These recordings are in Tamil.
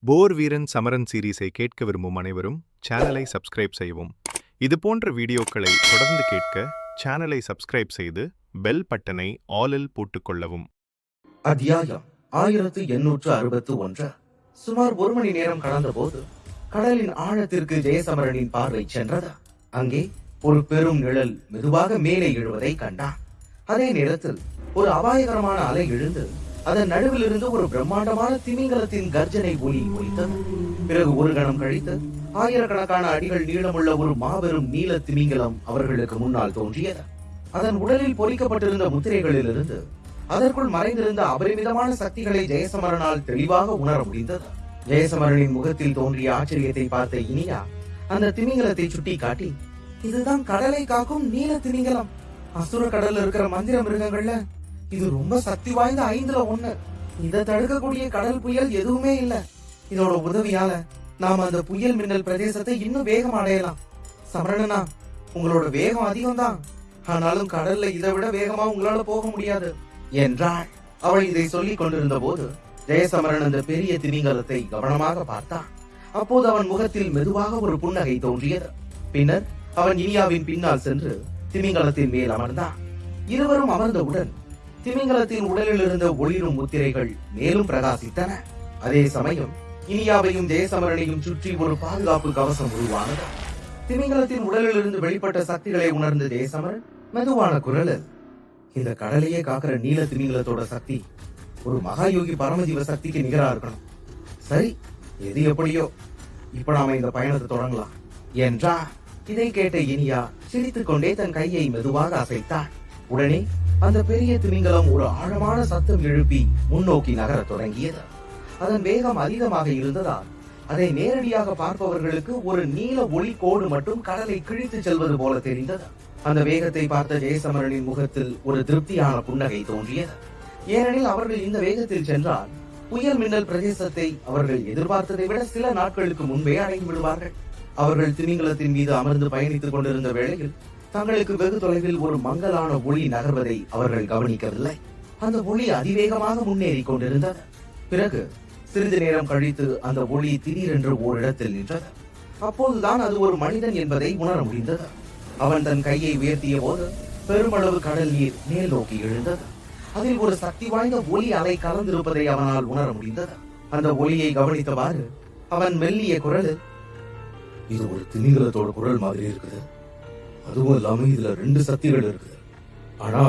போர் வீரன் சமரன் சீரீஸை கேட்க விரும்பும் அனைவரும் சேனலை சப்ஸ்கிரைப் செய்யவும். இது போன்ற வீடியோக்களை தொடர்ந்து கேட்க சேனலை சப்ஸ்கிரைப் செய்து பெல் பட்டனை ஆலில் போட்டுக்கொள்ளவும். அத்தியாயம் 1861. சுமார் 1 மணி நேரம் கடந்த போது கடலின் ஆழத்திற்கு ஜெயசமரனின் பார்வை சென்றது. அங்கே ஒரு பெரும் நிழல் மெதுவாக மேலே எழுவதை கண்டான். அதே நேரத்தில் ஒரு அபாயகரமான அலை எழுந்து அதன் நடுவில் இருந்து ஒரு பிரம்மாண்டமான திமிங்கலத்தின் கர்ஜனை ஒலி ஒலித்தது. பிறகு ஒரு கணம் கழித்து ஆயிரக்கணக்கான அடிகள் நீளமுள்ள ஒரு மாபெரும் நீல திமிங்கலம் அவர்களுக்கு முன்னால் தோன்றியது. அதன் உடலில் பொறிக்கப்பட்டிருந்த முத்திரைகளிலிருந்து அதற்குள் மறைந்திருந்த அபரிமிதமான சக்திகளை ஜெயசமரனால் தெளிவாக உணர முடிந்தது. ஜெயசமரனின் முகத்தில் தோன்றிய ஆச்சரியத்தை பார்த்த இனியா அந்த திமிங்கலத்தை சுட்டி காட்டி, இதுதான் கடலை காக்கும் நீல திமிங்கலம். அசுர கடல்ல இருக்கிற மந்திர மிருகங்கள்ல இது ரொம்ப சக்தி வாய்ந்த 5ல 1. இதை தடுக்கக்கூடிய கடல் புயல் எதுவுமே இல்ல. இதோட உதவியால நாம அந்த புயல் மின்னல் பிரதேசத்தை இன்னும் வேகம் அடையலாம். சமரணனா, உங்களோட வேகம் அதிகம்தான், ஆனாலும் கடல்ல இதை விட வேகமா உங்களால போக முடியாது என்றாள். அவள் இதை சொல்லிக் கொண்டிருந்த போது ஜெயசமரன் அந்த பெரிய திமிங்கலத்தை கவனமாக பார்த்தான். அப்போது அவன் முகத்தில் மெதுவாக ஒரு புன்னகை தோன்றியது. பின்னர் அவன் இனியாவின் பின்னால் சென்று திமிங்கலத்தின் மேல் அமர்ந்தான். இருவரும் அமர்ந்தவுடன் திமிங்கலத்தின் உடலில் இருந்த ஒளிரும் முத்திரைகள் மேலும் பிரகாசித்தன. அதே சமயம் இனியாவையும் ஜெயசமரனையும் சுற்றி ஒரு பாதுகாப்பு கவசம் உருவானது. திமிங்கலத்தின் உடலில் இருந்து வெளிப்பட்ட சக்திகளை உணர்ந்த ஜெயசமரன் மெதுவான குரலில், இந்த கடலையே காக்கிற நீல திமிங்கலத்தோட சக்தி ஒரு மகாயோகி பரமஜீவ சக்திக்கு நிகரா இருக்கணும். சரி, எது எப்படியோ, இப்ப நாம இந்த பயணத்தை தொடங்கலாம் என்றா. இதை கேட்ட இனியா சிரித்துக் கொண்டே தன் கையை மெதுவாக அசைத்தான். உடனே அந்த பெரிய திமிங்கலம் ஒரு ஆழமான சத்தம் எழுப்பி முன்னோக்கி நகர தொடங்கியது. அதன் வேகம் அதிகமாக இருந்ததால் அதை நேரடியாக பார்ப்பவர்களுக்கு ஒரு நீல ஒளி கோடு மட்டும் கடலை கிழித்து செல்வது போல தெரிந்தது. அந்த வேகத்தை பார்த்த ஜெயசமரனின் முகத்தில் ஒரு திருப்தியான புன்னகை தோன்றியது. ஏனெனில் அவர்கள் இந்த வேகத்தில் சென்றால் புயல் மின்னல் பிரதேசத்தை அவர்கள் எதிர்பார்த்ததை விட சில நாட்களுக்கு முன்பே அடைந்து விடுவார்கள். அவர்கள் திமிங்கலத்தின் மீது அமர்ந்து பயணித்துக் கொண்டிருந்த வேளையில் தங்களுக்கு வெகு தொலைவில் ஒரு மங்கலான ஒளி நகர்வதை அவர்கள் கவனிக்கவில்லை. அந்த ஒளி அதிவேகமாக முன்னேறி கொண்டிருந்தது. பிறகு சிறிது நேரம் கழித்து அந்த ஒளி திடீரென்று ஓரிடத்தில் நின்றது. அப்போதுதான் அது ஒரு மனிதன் என்பதை உணர முடிந்தது. அவன் தன் கையை உயர்த்திய போது பெருமளவு கடல் நீர் மேல் நோக்கி எழுந்தது. அதில் ஒரு சக்தி வாய்ந்த ஒளி அலை கலந்திருப்பதை அவனால் உணர முடிந்தது. அந்த ஒளியை கவனித்தவாறு அவன் மெல்லிய குரலில், இது ஒரு திமிங்கலத்தோட குரல் மாதிரி இருக்குது. அதுவும் இல்லாம இதுல 2 சக்திகள் இருக்குது. ஆனா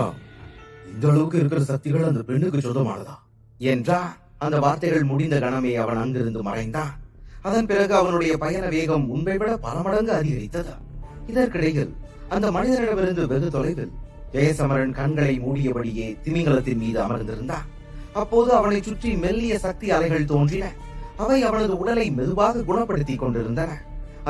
இந்த அளவுக்கு இருக்கிற சக்திகள் அந்த பெண்ணுக்கு சொந்தமானதா என்றா. அந்த வார்த்தைகள் முடிந்த கணமே அவன் அங்கிருந்து மறைந்தான். அதன் பிறகு அவனுடைய பயண வேகம் முன்பை விட பல மடங்கு அதிகரித்தது. இதற்கிடையில் அந்த மனிதனிடமிருந்து வெகு தொலைவில் ஜெயசமரன் கண்களை மூடியபடியே திமிங்கலத்தின் மீது அமர்ந்திருந்தான். அப்போது அவனை சுற்றி மெல்லிய சக்தி அலைகள் தோன்றின. அவை அவனது உடலை மெதுவாக குணப்படுத்தி கொண்டிருந்தன.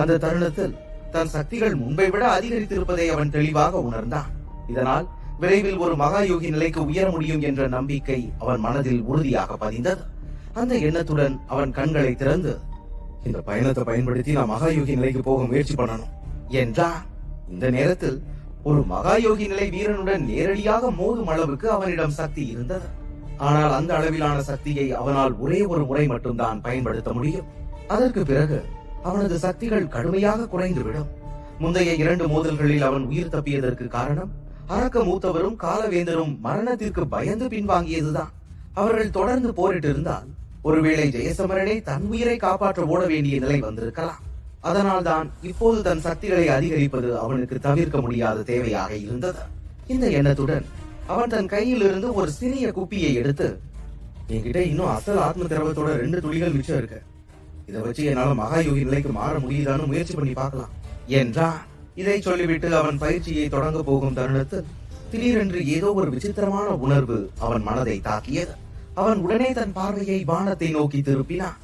அந்த தருணத்தில் தன் சக்திகள் முன்பை விட அதிகரித்திருப்பதை அவன் தெளிவாக உணர்ந்தான். இதனால் விரைவில் ஒரு மகாயோகி நிலைக்கு உயர முடியும் என்ற நம்பிக்கை அவன் மனதில் உறுதியாக பதிந்தது. அந்த எண்ணத்துடன் அவன் கண்களை திறந்து, இந்த பயணத்தை பயன்படுத்தி நான் மகாயோகி நிலைக்கு போக முயற்சி பண்ணணும் என்றான். இந்த நேரத்தில் ஒரு மகாயோகி நிலை வீரனுடன் நேரடியாக மோதும் அளவுக்கு அவனிடம் சக்தி இருந்தது. ஆனால் அந்த அளவிலான சக்தியை அவனால் ஒரே ஒரு முறை மட்டும்தான் பயன்படுத்த முடியும். அதற்கு பிறகு அவனது சக்திகள் கடுமையாக குறைந்துவிடும். முந்தைய 2 மோதல்களில் அவன் உயிர் தப்பியதற்கு காரணம் அரக்க மூத்தவரும் காலவேந்தரும் மரணத்திற்கு பயந்து பின்வாங்கியதுதான். அவர்கள் தொடர்ந்து போரிட்டு இருந்தால் ஒருவேளை ஜெயசமரனே தன் உயிரை காப்பாற்ற ஓட வேண்டிய நிலை வந்திருக்கலாம். அதனால்தான் இப்போது தன் சக்திகளை அதிகரிப்பது அவனுக்கு தவிர்க்க முடியாத தேவையாக இருந்தது. இந்த எண்ணத்துடன் அவன் தன் கையில் இருந்து ஒரு சிறிய குப்பியை எடுத்து, என்கிட்ட இன்னும் அசல் ஆத்ம திரவத்தோட 2 துளிகள் மிச்சம் இருக்கு, இதை வச்சு என்னால மகாயோகி நிலைக்கு மாற முடியுதான்னு முயற்சி பண்ணி பார்க்கலாம் என்றான். இதை சொல்லிவிட்டு அவன் பயிற்சியை தொடங்க போகும் தருணத்தில் திடீரென்று ஏதோ ஒரு விசித்திரமான உணர்வு அவன் மனதை தாக்கியது. அவன் உடனே தன் பார்வையை வானத்தை நோக்கி திருப்பினான்.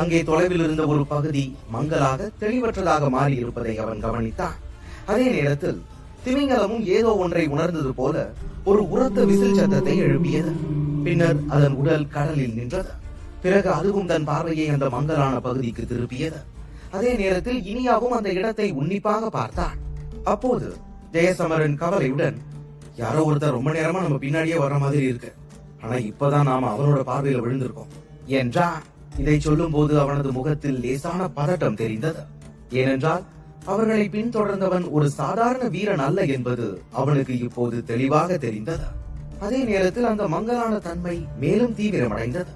அங்கே தொலைவில் இருந்த ஒரு பகுதி மங்கலாக தெளிவற்றதாக மாறி இருப்பதை அவன் கவனித்தான். அதே நேரத்தில் திமிங்கலமும் ஏதோ ஒன்றை உணர்ந்தது போல ஒரு உரத்த விசில் சத்தத்தை எழுப்பியது. பின்னர் அதன் உடல் கடலில் நின்றது. பிறகு அதுவும் தன் பார்வையை அந்த மங்கலான பகுதிக்கு திருப்பியது. அதே நேரத்தில் இனியாவும் அந்த இடத்தை உன்னிப்பாக பார்த்தான். அப்போது ஜெயசமரன் கவலையுடன், யாரோ ஒருத்தர் ரொம்ப நேரமா நம்ம பின்னாடியே வர்ற மாதிரி இருக்கு, ஆனா இப்பதான் நாம அவனோட பார்வையில விழுந்திருக்கோம் என்றான். இதை சொல்லும் போது அவனது முகத்தில் லேசான பதட்டம் தெரிந்தது. ஏனென்றால் அவர்களை பின்தொடர்ந்தவன் ஒரு சாதாரண வீரன் அல்ல என்பது அவனுக்கு இப்போது தெளிவாக தெரிந்தது. அதே நேரத்தில் அந்த மங்கலான தன்மை மேலும் தீவிரமடைந்தது.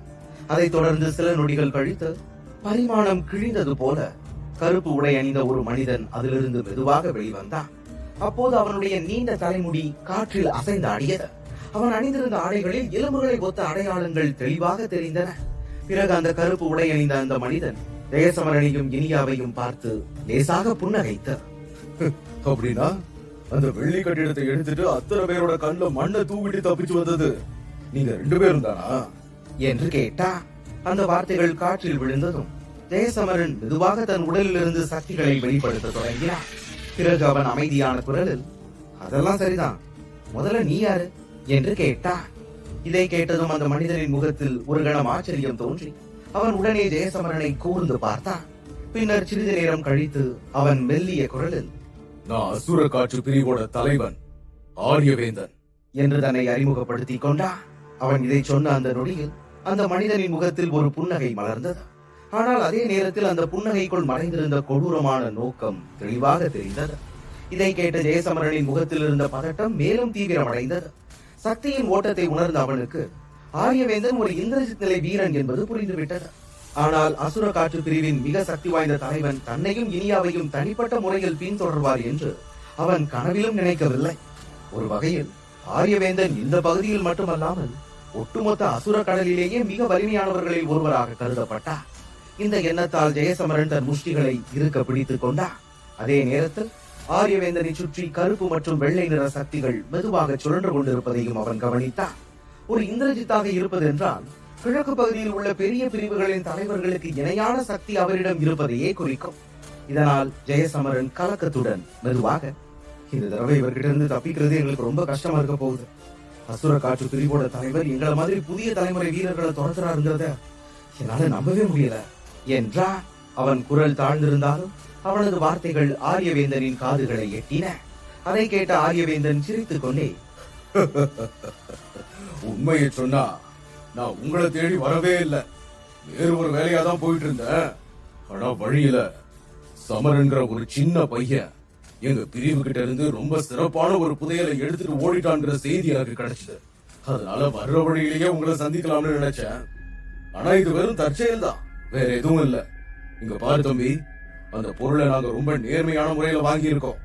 அதைத் தொடர்ந்து சில நொடிகள் கழித்து பரிமாணம் கிழிந்தது போல கருப்பு உடை அணிந்த ஒரு மனிதன் அதிலிருந்து மெதுவாக வெளிவந்தான். அப்போது அவனுடைய நீண்ட தலைமுடி காற்றில் அசைந்து ஆடியது. அவன் அணிந்திருந்த ஆடைகளில் எலும்புகளை ஒத்த அடையாளங்கள் தெளிவாக தெரிந்தன. பிறகு அந்த கருப்பு உடை அணிந்த அந்த மனிதன் ஜெயசமரனையும் இனியாவையும் பார்த்து லேசாக புன்னகைத்தார். அப்படின்னா அந்த வெள்ளி கட்டிடத்தை எடுத்துட்டு அத்தனை பேரோட கண்ணுல மண்ணை தூவிட்டு தப்பிச்சு வந்தது நீங்க 2 பேரும் தானா என்று கேட்டா. அந்த வார்த்தைகள் காற்றில் விழுந்ததும் ஜெயசமரன் மெதுவாக தன் உடலில் இருந்து சக்திகளை வெளிப்படுத்த தொடங்கினான். பிறகு அவன் அமைதியான குரலில், அதெல்லாம் சரிதான், முதல்ல நீ யாரு என்று கேட்டான். இதை கேட்டதும் அந்த மனிதனின் முகத்தில் ஒரு கணம் ஆச்சரியம் தோன்றி அவன் உடனே ஜெயசமரனை கூர்ந்து பார்த்தான். பின்னர் சிறிது நேரம் கழித்து அவன் மெல்லிய குரலில், நான் அசுர காற்று பிரிவோட தலைவன் ஆரியவேந்தன் என்று தன்னை அறிமுகப்படுத்திக் கொண்டான். அவன் இதை சொன்ன அந்த நொடியில் அந்த மனிதனின் முகத்தில் ஒரு புன்னகை மலர்ந்தது. ஆனால் அதே நேரத்தில் அந்த புன்னகைக்குள் மறைந்திருந்த கொடூரமான நோக்கம் தெளிவாக தெரிந்தது. இதை கேட்ட ஜெயசமரனின் முகத்தில் இருந்த பதட்டம் மேலும் தீவிரமடைந்தது. சக்தியின் ஓட்டத்தை உணர்ந்த அவனுக்கு ஆரியவேந்தன் ஒரு இந்திரஜித் நிலை வீரன் என்பது புரிந்துவிட்டது. ஆனால் அசுர காற்று பிரிவின் மிக சக்தி வாய்ந்த தலைவன் தன்னையும் இனியாவையும் தனிப்பட்ட முறையில் பின்தொடர்வார் என்று அவன் கனவிலும் நினைக்கவில்லை. ஒரு வகையில் ஆரியவேந்தன் இந்த பகுதியில் மட்டுமல்லாமல் ஒட்டுமொத்த அசுர கடலிலேயே மிக வலிமையானவர்களில் ஒருவராக கருதப்பட்டார். இந்த எண்ணத்தால் ஜெயசமரன் தன் முஷ்டிகளை இருக்க பிடித்துக் கொண்டார். அதே நேரத்தில் ஆரியவேந்தனை சுற்றி கருப்பு மற்றும் வெள்ளை நிற சக்திகள் மெதுவாக சுழன்று கொண்டிருப்பதையும் அவன் கவனித்தார். ஒரு இந்திரஜித்தாக இருப்பது என்றால் கிழக்கு பகுதியில் உள்ள பெரிய பிரிவுகளின் தலைவர்களுக்கு இணையான சக்தி அவரிடம் இருப்பதையே குறிக்கும். இதனால் ஜெயசமரன் கலக்கத்துடன் மெதுவாக, இந்த தடவை இவர்கிட்ட இருந்து தப்பிக்கிறது எங்களுக்கு ரொம்ப கஷ்டமா இருக்க போகுது. அசுர காற்று பிரிவோட தலைவர் எங்களை மாதிரி புதிய தலைமுறை வீரர்களை துரத்துறாருங்கிறத என்னால நம்பவே முடியல என்றான். அவன் குரல் தாழ்ந்திருந்தாலும் அவனது வார்த்தைகள் ஆரியவேந்தனின் காதுகளை எட்டின. அதை கேட்ட ஆரியவேந்தன் சிரித்துக் கொண்டே, உண்மையை சொன்னா நான் உங்களை தேடி வரவே இல்லை, வேறு ஒரு வேலையா தான் போயிட்டு இருந்தேன். ஆனா வழியில சமரன்கிற ஒரு சின்ன பையன் எங்க பிரிவு கிட்ட இருந்து ரொம்ப சிறப்பான ஒரு புதையலை எடுத்துட்டு ஓடிட்டான்ங்கிற செய்தி எனக்கு கிடைச்சது. அதனால வர்ற வழியிலேயே உங்களை சந்திக்கலாம்னு நினைச்சேன். ஆனா இது வெறும் தற்செயல் தான், வேற எதுவும் இல்ல. இங்க பாரு தம்பி, அந்த பொருளை நாங்க ரொம்ப நேர்மையான முறையில வாங்கி இருக்கோம்.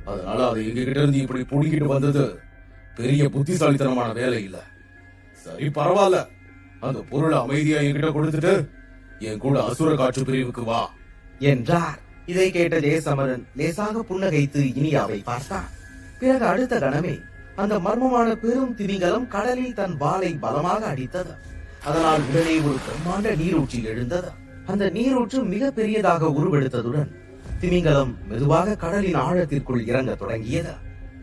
அதனால அதை எங்க கிட்ட இருந்து இப்படி புடிக்கிட்டு வந்தது பெரிய புத்திசாலித்தனமான வேலை இல்ல. சரி பரவாயில்ல, அந்த பொருளை அமைதியா என்கிட்ட கொடுத்துட்டு என் கூட அசுர காற்று பிரிவுக்கு வா என்றார். இதை கேட்ட ஜெயசமரன் லேசாக புன்னகைத்து இனியாவை பார்த்தான். பிறகு அடுத்த கணமே அந்த மர்மமான பெரும் திமிங்கலம் கடலில் தன் வாளை பலமாக அடித்தது. அதனால் உடனே ஒரு பிரம்மாண்ட நீரூற்றி எழுந்தது. அந்த நீரூற்று மிக பெரியதாக உருவெடுத்ததுடன் திமிங்கலம் மெதுவாக கடலின் ஆழத்திற்குள் இறங்க தொடங்கியது.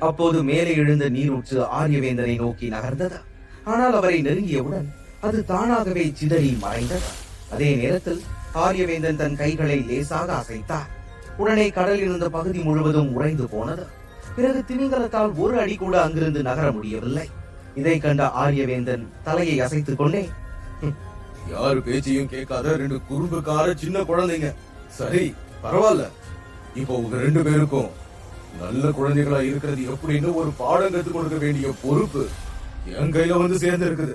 அப்போது மேலே எழுந்த நீரூற்று ஆரியவேந்தனை நோக்கி நகர்ந்தது. ஆனால் அவரை நெருங்கியவுடன் அது தானாகவே சிதறி மறைந்தது. அதே நேரத்தில் ஆரியவேந்தன் தன் கைகளை லேசாக அசைத்தார். உடனே கடலில் இருந்த பகுதி முழுவதும் உறைந்து போனது. பிறகு திமிங்கலத்தால் ஒரு அடி கூட அங்கிருந்து நகர முடியவில்லை. இதை கண்ட ஆரியவேந்தன் தலையை அசைத்துக் கொண்டே, யாரு பேச்சையும் கேட்காத 2 குறும்புக்கார சின்ன குழந்தைங்க. சரி பரவாயில்ல, இப்போ உங்க 2 பேருக்கும் நல்ல குழந்தைகளா இருக்கிறது எப்படின்னு ஒரு பாடம் கற்றுக் கொடுக்க வேண்டிய பொறுப்பு என் கையில வந்து சேர்ந்து இருக்குது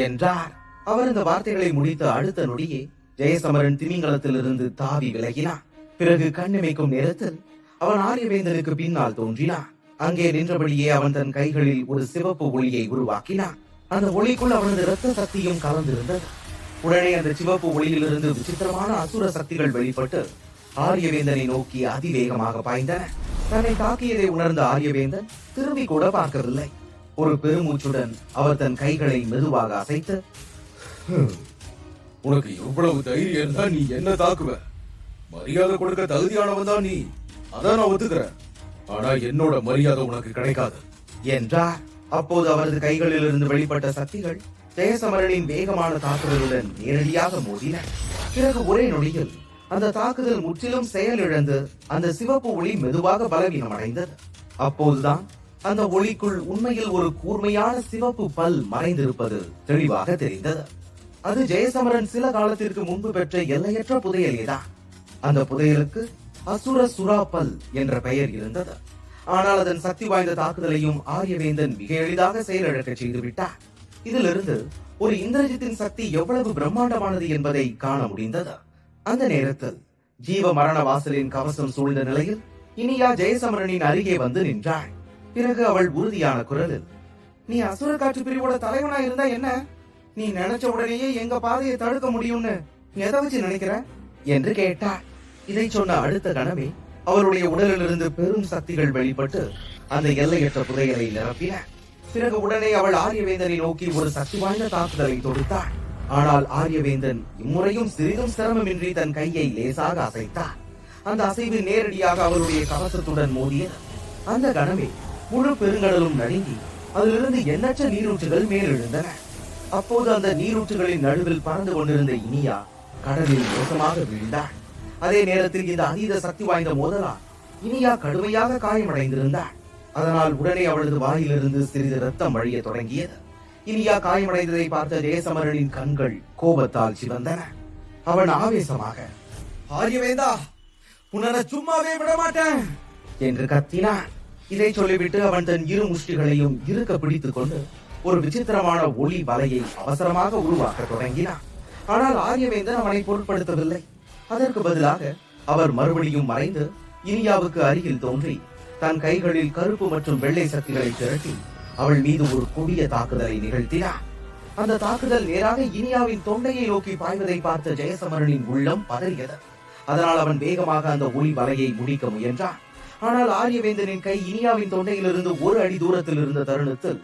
என்றார். அவர் இந்த வார்த்தைகளை முடித்த அடுத்த நொடியே ஜெயசமரன் திமிங்கலத்திலிருந்து தாவி விலகினான். பிறகு கண்ணிமைக்கும் நேரத்தில் அவன் ஆரியவேந்தனுக்கு பின்னால் தோன்றினான். அங்கே நின்றபடியே அவன் தன் கைகளில் ஒரு சிவப்பு ஒளியை உருவாக்கினான். அந்த ஒளிக்குள் அவனது இரத்த சக்தியும் கலந்திருந்தது. உடனே அந்த சிவப்பு ஒளியிலிருந்து விசித்திரமான அசுர சக்திகள் வெளிப்பட்டு ஆரியவேந்தனை நோக்கி அதிவேகமாக பாய்ந்தன. தன்னை தாக்கியதை உணர்ந்த ஆரியவேந்தன் திரும்பி கூட பார்க்கவில்லை. ஒரு பெருமூச்சுடன் அவர் தன் கைகளை மெதுவாக அசைத்து, உனக்கு எவ்வளவு தைரியம் இருந்தா நீ என்ன தாக்குவ? மரியாதை கொடுக்க தகுதியானவன் தான் நீ, அதான் நான் ஒத்துக்கிறேன். ஆனா என்னோட மரியாதை உனக்கு கிடைக்காது என்றார். அப்போது அவரது கைகளில் இருந்து வெளிப்பட்ட சக்திகள் ஜெயசமரனின் வேகமான தாக்குதலுடன் நேரடியாக மோதின. பிறகு ஒரே நொடியில் அந்த தாக்குதல் முற்றிலும் செயலிழந்து அந்த சிவப்பு ஒளி மெதுவாக பலவீனம் அடைந்தது. அப்போதுதான் அந்த ஒளிக்குள் உண்மையில் ஒரு கூர்மையான சிவப்பு பல் மறைந்திருப்பது தெளிவாக தெரிந்தது. அது ஜெயசமரன் சில காலத்திற்கு முன்பு பெற்ற எல்லையற்ற புதையலேதான். அந்த புதையலுக்கு அசுர சுராபல் என்ற பெயர் இருந்தது. ஆனால் அதன் சக்தி வாய்ந்த தாக்குதலையும் ஆரியவேந்தன் மிக எளிதாக செயலிழக்க செய்து விட்டார். இதிலிருந்து ஒரு இந்திரஜித்தின் சக்தி எவ்வளவு பிரம்மாண்டமானது என்பதை காண முடிந்தது. அந்த நேரத்தில் ஜீவ மரண வாசலின் கவசம் சூழ்ந்த நிலையில் இனியா ஜெயசமரனின் அருகே வந்து நின்றாள். பிறகு அவள் உறுதியான குரலில், நீ அசுர காற்று பிரிவோட தலைவனா இருந்தா என்ன? நீ நினைச்ச உடனேயே எங்க பாதையை தடுக்க முடியும்னு எதை வச்சு நினைக்கிற என்று கேட்டாள். இதை சொன்ன அடுத்த கணமே அவருடைய உடலிலிருந்து பெரும் சக்திகள் வெளிப்பட்டு அந்த எல்லையற்ற புதையலை நிரப்பின. பிறகு உடனே அவள் ஆரியவேந்தனை நோக்கி ஒரு சக்தி வாய்ந்த தாக்குதலை தொடுத்தாள். ஆனால் ஆரியவேந்தன் இம்முறையும் சிறிதும் சிரமமின்றி தன் கையை லேசாக அசைத்தார். அந்த அசைவு நேரடியாக அவருடைய கவசத்துடன் மோதியது. அந்த கணமே முழு பெருங்கடலும் நடுங்கி அதிலிருந்து எண்ணற்ற நீரூற்றுகள் மேலெழுந்தன. அப்போது அந்த நீரூற்றுகளின் நடுவில் பறந்து கொண்டிருந்த இனியா கடலில் மோசமாக வீழ்ந்தாள். அதே நேரத்தில் இந்த அதீத சக்தி வாய்ந்த மோதலால் இனியா கடுமையாக காயமடைந்திருந்தாள். அதனால் உடனே அவளது வாயிலிருந்து சிறிது ரத்தம் வழிய தொடங்கியது. இனியா காயமடைந்ததை பார்த்த ஜெயசமரனின் கண்கள் கோபத்தால் சிவந்தன. அவன் ஆவேசமாக, ஆரியவேந்தா, உன்னை சும்மாவே விட மாட்டேன் என்று கத்தினான். இதை சொல்லிவிட்டு அவன் தன் இரு முஷ்டிகளையும் இருக்க பிடித்துக் கொண்டு ஒரு விசித்திரமான ஒளி வலையை அவசரமாக உருவாக்க தொடங்கினான். ஆனால் ஆரியவேந்தன் அவனை பொருட்படுத்தவில்லை. அதற்கு பதிலாக அவர் மறுபடியும் மறைந்து இனியாவுக்கு அருகில் தோன்றி தன் கைகளில் கருப்பு மற்றும் வெள்ளை சக்திகளை திரட்டி அவள் மீது ஒரு கொடிய தாக்குதலை நிகழ்த்தினார். அந்த தாக்குதல் நேராக இனியாவின் தொண்டையை நோக்கி பாய்வதை பார்த்த ஜெயசமரனின் உள்ளம் பதறியது. அதனால் அவன் வேகமாக அந்த ஒளி வலையை முடிக்க முயன்றான். ஆனால் ஆரியவேந்தனின் கை இனியாவின் தொண்டையிலிருந்து ஒரு அடி தூரத்தில் இருந்த தருணத்தில்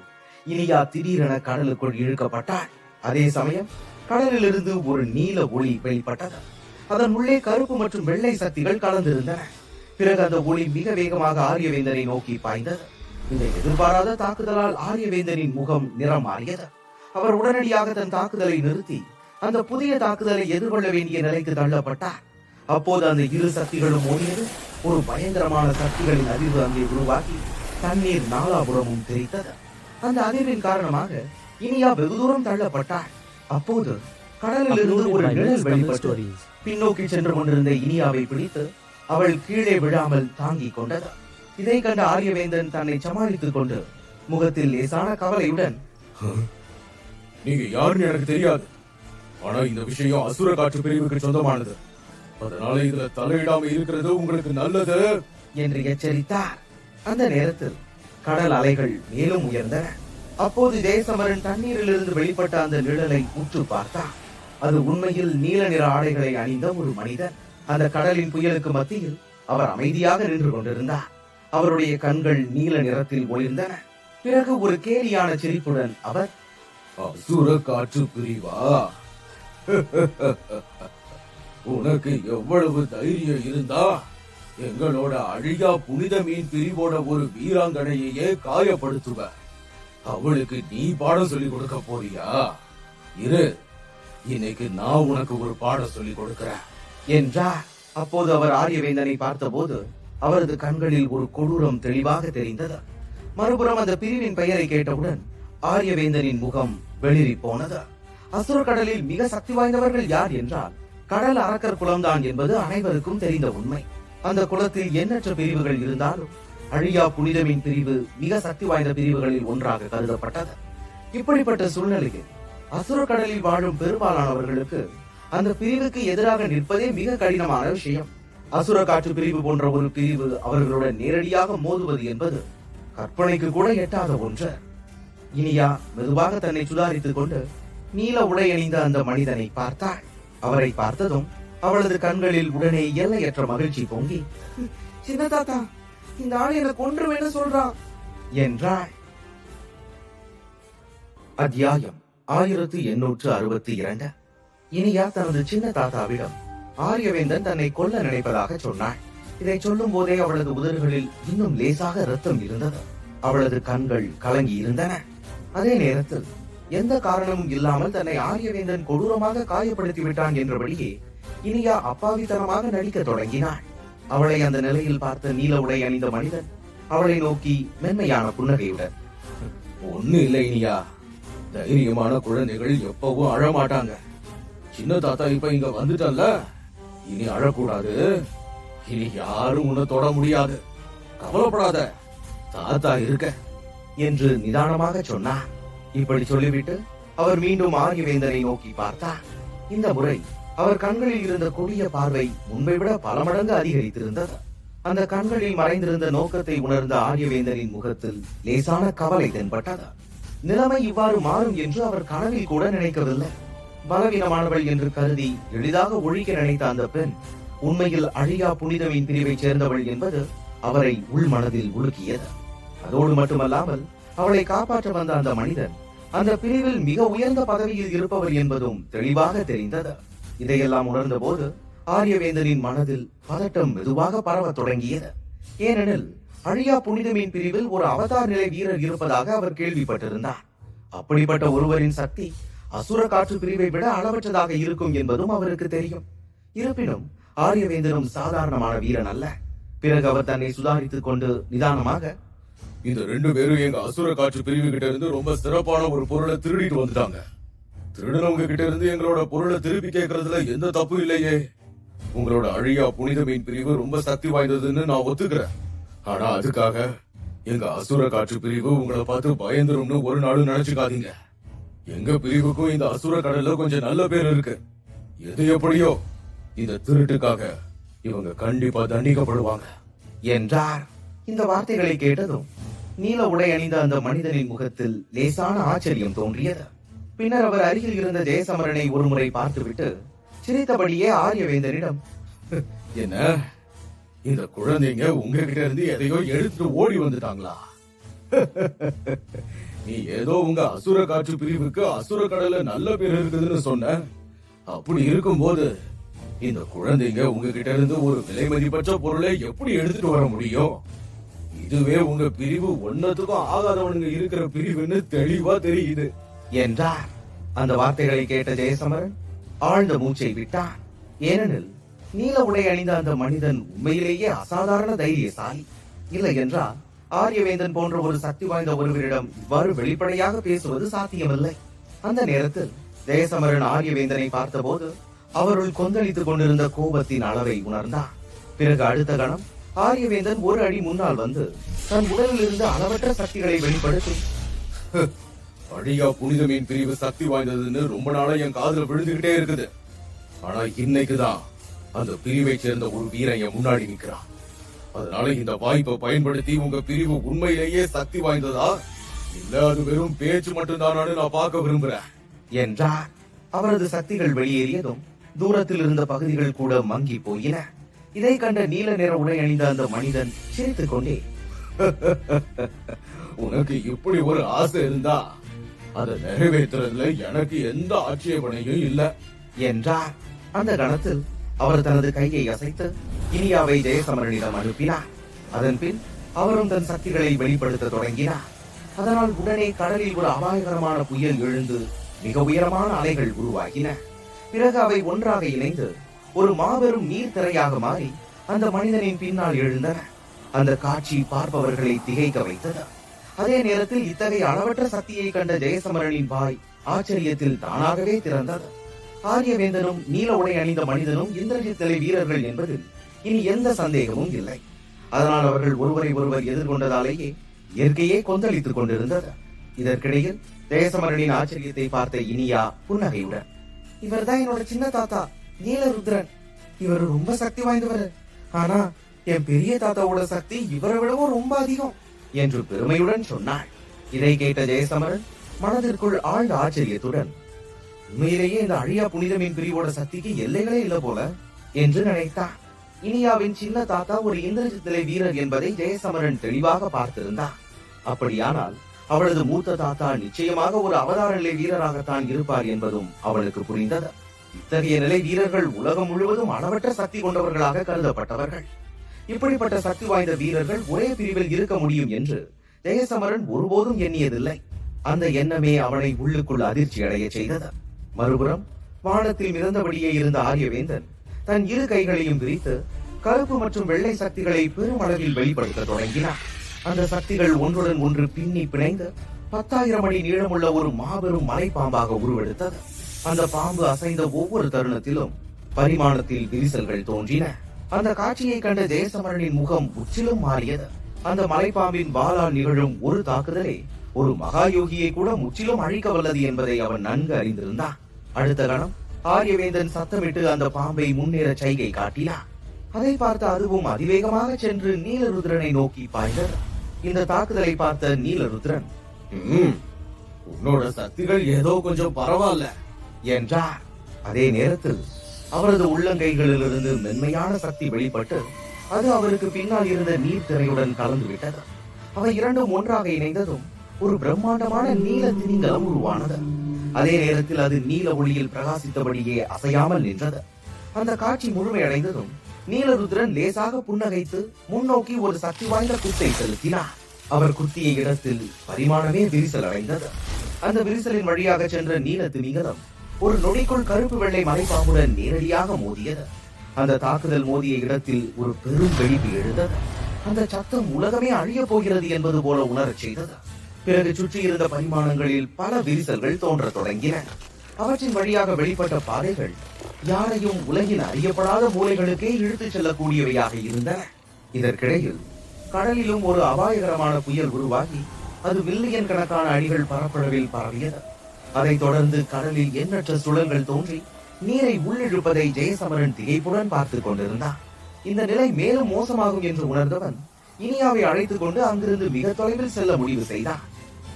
இனியா திடீரென கடலுக்குள் இழுக்கப்பட்டாள். அதே சமயம் கடலிலிருந்து ஒரு நீல ஒளி வெளிப்பட்டது. அதன் உள்ளே கருப்பு மற்றும் வெள்ளை சக்திகள் கலந்திருந்தன. பிறகு அந்த ஒளி மிக வேகமாக ஆரியவேந்தனை நோக்கி பாய்ந்தது. இந்த எதிர்பாராத தாக்குதலால் ஆரியவேந்தனின் முகம் நிறம் மாறியது. அவர் உடனடியாக தன் தாக்குதலை நிறுத்தி அந்த புதிய தாக்குதலை எதிர்கொள்ள வேண்டிய நிலைக்கு தள்ளப்பட்டார். அப்போது அந்த இரு சக்திகளும் ஓடியது. ஒரு பயங்கரமான சக்திகளின் அதிர்வு அங்கே உருவாகி தண்ணீர் நாலாபுரமும் தெரித்தது. அந்த அதிர்வின் காரணமாக இனியா வெகு தூரம் தள்ளப்பட்டார். அப்போது கடலில் இருந்து ஒரு நிழல் வெளிப்பட்டு பின்னோக்கி சென்று கொண்டிருந்த இனியாவை பிடித்து அவள் கீழே விழாமல் தாங்கிக் கொண்டது. இதை கண்ட ஆரியவேந்தன் தன்னை சமாளித்துக் கொண்டு முகத்தில் லேசான கவலையுடன், நீங்க யாருன்னு எனக்கு தெரியாது. ஆனா இந்த விஷயம் அசுர காற்று பிரிவுக்கு சொந்தமானது. அதனால இதுல தலையிடாம இருக்கிறது உங்களுக்கு நல்லது என்று எச்சரித்தார். அந்த நேரத்தில் கடல் அலைகள் மேலும் உயர்ந்தன. அப்போது ஜெயசமரன் தண்ணீரிலிருந்து வெளிப்பட்ட அந்த நிழலை உற்று பார்த்தார். அது உண்மையில் நீல நிற ஆடைகளை அணிந்த ஒரு மனிதன். அந்த கடலின் புயலுக்கு மத்தியில் அவர் அமைதியாக நின்று கொண்டிருந்தார். அவருடைய கண்கள் நீல நிறத்தில் ஒளிர்ந்தன. பிறகு ஒரு கேலியான சிரிப்புடன் அவர், அசுர காற்று பிரிவா, உனக்கு எவ்வளவு தைரியம் இருந்தா எங்களோட அழியா புனித மீன் பிரிவோட ஒரு வீராங்கனையே காயப்படுத்துவ. அவளுக்கு நீ பாடம் சொல்லி கொடுக்க போறியா? இரு, இன்னைக்கு நான் உனக்கு ஒரு பாடம் சொல்லி கொடுக்கிறேன் என்றார். அப்போது அவர் ஆரியவேந்தனை பார்த்தபோது அவரது கண்களில் ஒரு கொடூரம் தெளிவாக தெரிந்தது. மறுபுறம் அந்த பிரிவின் பெயரை கேட்டவுடன் ஆரியவேந்தனின் முகம் வெளிரி போனது. அசுர கடலில் மிக சக்தி வாய்ந்தவர்கள் யார் என்றால் கடல் அரக்கர் குலம்தான் என்பது அனைவருக்கும் தெரிந்த உண்மை. அந்த குலத்தில் எண்ணற்ற பிரிவுகள் இருந்தாலும் அழியா புனிதமின் பிரிவு மிக சக்தி வாய்ந்த பிரிவுகளில் ஒன்றாக கருதப்பட்டது. இப்படிப்பட்ட சூழ்நிலையில் அசுர கடலில் வாழும் பெரும்பாலானவர்களுக்கு அந்த பிரிவுக்கு எதிராக நிற்பதே மிக கடினமான விஷயம். அசுர காற்று பிரிவு போன்ற ஒரு பிரிவு அவர்களுடன் நேரடியாக மோதுவது என்பது கற்பனைக்கு கூட எட்டாத ஒன்று. இனியா மெதுவாக தன்னை சுதாரித்துக் கொண்டு நீல உடை அணிந்த அந்த மனிதனை பார்த்தாள். அவரை பார்த்ததும் அவளது கண்களில் உடனே எல்லையற்ற மகிழ்ச்சி பொங்கி, சின்ன தாத்தா, இந்த ஆள் என்ன கொன்றுவேன்னு சொல்றான் என்றாள். அத்தியாயம் 1862. இனியா தனது சின்ன தாத்தாவிடம் ஆரியவேந்தன் தன்னை கொல்ல நினைப்பதாக சொன்னாள். இதை சொல்லும் போதே அவளது உதடுகளில் இன்னும் லேசாக ரத்தம் இருந்தது. அவளது கண்கள் கலங்கி இருந்தன. அதே நேரத்தில் எந்த காரணமும் இல்லாமல் தன்னை ஆரியவேந்தன் கொடூரமாக காயப்படுத்தி விட்டான் என்றபடியே இனியா அப்பாவித்தனமாக நடிக்க தொடங்கினாள். அவளை அந்த நிலையில் பார்த்த நீல உடை அணிந்த மனிதன் அவளை நோக்கி மென்மையான புன்னகையுடன், ஒண்ணு இல்லை இனியா, தைரியமான குழந்தைகள் எப்பவும் அழமாட்டாங்க. சின்ன தாத்தா இப்ப இங்க வந்துட்டல்ல, இனி அழக்கூடாது. இனி யாரும் உன்னை தொட முடியாது. கவலைப்படாத, தாத்தா இருக்க என்று நிதானமாக சொன்னார். இப்படி சொல்லிவிட்டு அவர் மீண்டும் ஆரியவேந்தனை நோக்கி பார்த்தார். இந்த முறை அவர் கண்களில் இருந்த கொடிய பார்வை முன்பை விட பல மடங்கு அதிகரித்திருந்தது. அந்த கண்களில் மறைந்திருந்த நோக்கத்தை உணர்ந்த ஆரியவேந்தனின் முகத்தில் லேசான கவலை தென்பட்டது. நிலைமை இவ்வாறு மாறும் என்று அவர் கனவில் கூட நினைக்கவில்லை. பலவீனமானவள் என்று கருதி எளிதாக ஒழிக்க நினைத்த அந்த பெண் உண்மையில் அழியா புனிதமின் பிரிவைச் சேர்ந்தவள் என்பது அவரை உள்மனதில் உலுக்கியது. அதோடு மட்டுமல்லாமல் அவளை காப்பாற்ற வந்த அந்த மனிதன் அந்த பிரிவில் மிக உயர்ந்த பதவியில் இருப்பவர் என்பதும் தெளிவாக தெரிந்தது. இதையெல்லாம் உணர்ந்த போது ஆரியவேந்தனின் மனதில் பதட்டம் மெதுவாக பரவத் தொடங்கியது. ஏனெனில் அழியா புனிதமின் பிரிவில் ஒரு அவதார் நிலை வீரர் இருப்பதாக அவர் கேள்விப்பட்டிருந்தார். அப்படிப்பட்ட ஒருவரின் சக்தி அசுர காற்று பிரிவை விட அளவற்றதாக இருக்கும் என்பதும் அவருக்கு தெரியும். இருப்பினும் ஆரியவேந்தனும் சாதாரணமான வீரன் அல்ல. பிறகு அவர் தன்னை சுதாரித்துக் கொண்டு நிதானமாக, இந்த 2 பேரும் எங்க அசுர காற்று பிரிவு கிட்ட இருந்து ரொம்ப சிறப்பான ஒரு பொருளை திருடிட்டு வந்துட்டாங்க. திருடனவங்க கிட்ட இருந்து எங்களோட பொருளை திருப்பி கேட்கறதுல எந்த தப்பு இல்லையே. உங்களோட அழியா புனித மீன் பிரிவு ரொம்ப சக்தி வாய்ந்ததுன்னு நான் ஒத்துக்கிறேன். ஆனா அதுக்காக எங்க அசுர காற்று பிரிவு உங்களை பார்த்து பயந்துரும்னு ஒரு நாளும் நினைச்சுக்காதீங்க. எங்க பிரிவுக்கும் இந்த அசுர கடல்ல கொஞ்சம் நல்ல பேர் இருக்கு. எது எப்படியோ இந்த திருட்டுக்காக இவங்க கண்டிப்பா தண்டிக்கப்படுவாங்க என்றார். இந்த வார்த்தைகளை கேட்டதும் நீல உடை அணிந்த அந்த மனிதனின் முகத்தில் லேசான ஆச்சரியம் தோன்றியது. பின்னர் அவர் அருகில் இருந்த ஜெயசமரனை ஒருமுறை பார்த்துவிட்டு சிரித்தபடியே ஆரியவேந்தனிடம், என்ன, இந்த குழந்தைங்க உங்ககிட்ட இருந்து எதையோ எடுத்துட்டு ஓடி வந்துட்டாங்களா? நீ ஏதோ உங்க அசுர காற்று பிரிவுக்கு அசுர கடல்ல நல்ல பேர் இருக்குதுன்னு சொன்ன. அப்படி இருக்கும்போது இந்த குழந்தைங்க உங்ககிட்ட இருந்து ஒரு விலை மதிப்பற்ற பொருளை எப்படி எடுத்துட்டு வர முடியும்? இதுவே உங்க பிரிவு ஒன்னத்துக்கும் ஆகாதவனுங்க இருக்கிற பிரிவுன்னு தெளிவா தெரியுது என்றார். அந்த வார்த்தைகளை கேட்ட ஜெயசமரன் ஆழ்ந்த மூச்சை விட்டான். ஏனெனில் நீல உடை அணிந்த அந்த மனிதன் உண்மையிலேயே அசாதாரண தைரியசாலி. இல்லை என்றால் ஆரியவேந்தன் போன்ற ஒரு சக்தி வாய்ந்த ஒருவரிடம் இவ்வாறு வெளிப்படையாக பேசுவது சாத்தியமில்லை. அந்த நேரத்தில் ஜெயசமரன் ஆரியவேந்தனை பார்த்தபோது அவருள் கொந்தளித்துக் கொண்டிருந்த கோபத்தின் அளவை உணர்ந்தார். பிறகு அடுத்த கணம் ஆரியவேந்தன் ஒரு அடி முன்னால் வந்து தன் உடலில் இருந்து அளவற்ற சக்திகளை வெளிப்படுத்தி, அழியா புனித மீன் பிரிவு சக்தி வாய்ந்ததுன்னு ரொம்ப நாளா என் காதுல விழுந்துகிட்டே இருக்குது. ஆனா இன்னைக்குதான் அந்த பிரிவை சேர்ந்த ஒரு வீரன் என் முன்னாடி நிக்கிறான். அதனால இந்த வாய்ப்பை பயன்படுத்தி உங்க பிரிவு உண்மையிலேயே சக்தி வாய்ந்ததா இல்ல அது வெறும் பேச்சு மட்டும்தானு நான் பார்க்க விரும்புறேன் என்றார். அவரது சக்திகள் வெளியேறியதும் தூரத்தில் இருந்த பகுதிகள் கூட மங்கி போயின. இதை கண்ட நீல நிற உடை அணிந்த அந்த மனிதன் சிரித்துக் கொண்டே, உனக்கு இப்படி ஒரு ஆசை இருந்தா அதை நிறைவேற்றுறதுல எனக்கு எந்த ஆட்சேபனையும் இல்ல என்றார். அந்த கணத்தில் அவர் தனது கையை அசைத்து இனியாவை ஜெயசமரனிடம் அனுப்பினார். அதன் பின் அவரும் தன் சக்திகளை வெளிப்படுத்த தொடங்கினார். அதனால் உடனே கடலில் ஒரு அபாயகரமான புயல் எழுந்து மிக உயரமான அலைகள் உருவாகின. பிறகு அவை ஒன்றாக இணைந்து ஒரு மாபெரும் நீர்த்திரையாக மாறி அந்த மனிதனின் பின்னால் எழுந்தன. அந்த காட்சி பார்ப்பவர்களை திகைக்க வைத்தது. அதே நேரத்தில் இத்தகைய அளவற்ற சக்தியை கண்ட ஜெயசமரனின் வாய் ஆச்சரியத்தில் தானாகவே திறந்தது. ஆரியவேந்தனும் நீல உடை அணிந்த மனிதனும் இந்திரஜித் நிலை வீரர்கள் என்பதில் இனி எந்த சந்தேகமும் இல்லை. அதனால் அவர்கள் ஒருவரை ஒருவர் எதிர்கொண்டதாலேயே இயற்கையே கொந்தளித்துக் கொண்டிருந்தது. இதற்கிடையில் ஜெயசமரனின் ஆச்சரியத்தை பார்த்த இனியா புன்னகையுடன், இவர்தான் என்னோட சின்ன தாத்தா நீலருத்ரன். இவர் ரொம்ப சக்தி வாய்ந்தவர். ஆனா என் பெரிய தாத்தாவோட சக்தி இவரை விடவும் ரொம்ப அதிகம் என்று பெருமையுடன் சொன்னாள். இதை கேட்ட ஜெயசமரன் மனதிற்குள் ஆழ்ந்த ஆச்சரியத்துடன், உண்மையிலேயே இந்த அழியா புனித மீன் பிரிவோட சக்திக்கு எல்லைகளே இல்ல போல என்று நினைத்தார். இனியாவின் சின்ன தாத்தா ஒரு இந்திரஜித் நிலை வீரர் என்பதை ஜெயசமரன் தெளிவாக பார்த்திருந்தார். அப்படியானால் அவளது மூத்த தாத்தா நிச்சயமாக ஒரு அவதார நிலை வீரராகத்தான் இருப்பார் என்பதும் அவளுக்கு புரிந்தது. இத்தகைய நிலை வீரர்கள் உலகம் முழுவதும் அளவற்ற சக்தி கொண்டவர்களாக கருதப்பட்டவர்கள். இப்படிப்பட்ட சக்தி வாய்ந்த வீரர்கள் ஒரே பிரிவில் இருக்க முடியும் என்று ஜெயசமரன் ஒருபோதும் எண்ணியதில்லை. அந்த எண்ணமே அவனை உள்ளுக்குள் அதிர்ச்சி அடைய செய்தது. மறுபுறம் வானத்தில் மிதந்தபடியே இருந்த ஆரியவேந்தன் தன் இரு கைகளையும் விரித்து கருப்பு மற்றும் வெள்ளை சக்திகளை பெருமளவில் வெளிப்படுத்த தொடங்கினார். அந்த சக்திகள் ஒன்றுடன் ஒன்று பின்னி பிணைந்து 10,000 அடி நீளமுள்ள ஒரு மாபெரும் மலைப்பாம்பாக உருவெடுத்தது. அந்த பாம்பு அசைந்த ஒவ்வொரு தருணத்திலும் பரிமாணத்தில் விரிசல்கள் தோன்றின. அந்த காட்சியை கண்ட ஜெயசமரனின் முகம் முற்றிலும் மாறியது. அந்த மலைப்பாம்பின் வாளால் நிகழும் ஒரு தாக்குதலே ஒரு மகாயோகியை கூட முற்றிலும் அழிக்க வல்லது என்பதை அவன் நன்கு அறிந்திருந்தான். அடுத்த கணம் ஆரியவேந்தன் சத்தமிட்டு அந்த பாம்பை முன்னேற சைகை காட்டினான். அதை பார்த்த அதுவும் அதிவேகமாக சென்று நீலருத்ரனை நோக்கி பாய்ந்தது. இந்த தாக்குதலை பார்த்த நீலருத்ரன், உன்னோட சக்திகள் ஏதோ கொஞ்சம் பரவாயில்ல என்றார். அதே நேரத்தில் அவரது உள்ளங்கைகளிலிருந்து மென்மையான சக்தி வெளிப்பட்டு அது அவருக்கு பின்னால் இருந்த நீர் திரையுடன் கலந்து விட்டது. அவை இரண்டும் ஒன்றாக இணைந்ததும் ஒரு பிரம்மாண்டமான நீல திமிங்கலம் உருவானது. அதே நேரத்தில் அது நீல ஒளியில் பிரகாசித்தபடியே அசையாமல் நின்றது. அந்த காட்சி முழுமையடைந்ததும் நீலருத்ரன் லேசாக புன்னகைத்து முன்னோக்கி ஒரு சக்தி வாய்ந்த குத்தை செலுத்தினார். அவர் குத்திய இடத்தில் பரிமாணமே விரிசல் அடைந்தது. அந்த விரிசலின் வழியாக சென்ற நீல திமிங்கலம் ஒரு நொடிக்குள் கருப்பு வெள்ளை மலைப்பாம்புடன் நேரடியாக மோதியது. அந்த தாக்குதல் மோதிய இடத்தில் ஒரு பெரும் வெடிப்பு எழுந்தது. அந்த சத்தம் உலகமே அழிய போகிறது என்பது போல உணரச் செய்தது. பிறகு சுற்றி இருந்த பரிமாணங்களில் பல விரிசல்கள் தோன்றத் தொடங்கின. அவற்றின் வழியாக வெளிப்பட்ட பாதைகள் யாரையும் உலகின் அறியப்படாத மூலைகளுக்கே இழுத்துச் செல்லக்கூடியவையாக இருந்தன. இதற்கிடையில் கடலிலும் ஒரு அபாயகரமான புயல் உருவாகி அது மில்லியன் கணக்கான அடிகள் பரப்பளவில் பரவியது. அதைத் தொடர்ந்து கடலில் எண்ணற்ற சுழல்கள் தோன்றி நீரை உள்ளிழுப்பதை ஜெயசமரன் திகைப்புடன் பார்த்துக் கொண்டிருந்தான். இந்த நிலை மேலும் மோசமாகும் என்று உணர்ந்தவன் இனியாவை அழைத்துக் கொண்டு அங்கிருந்து மிக தொலைவில் செல்ல முடிவு செய்தான்.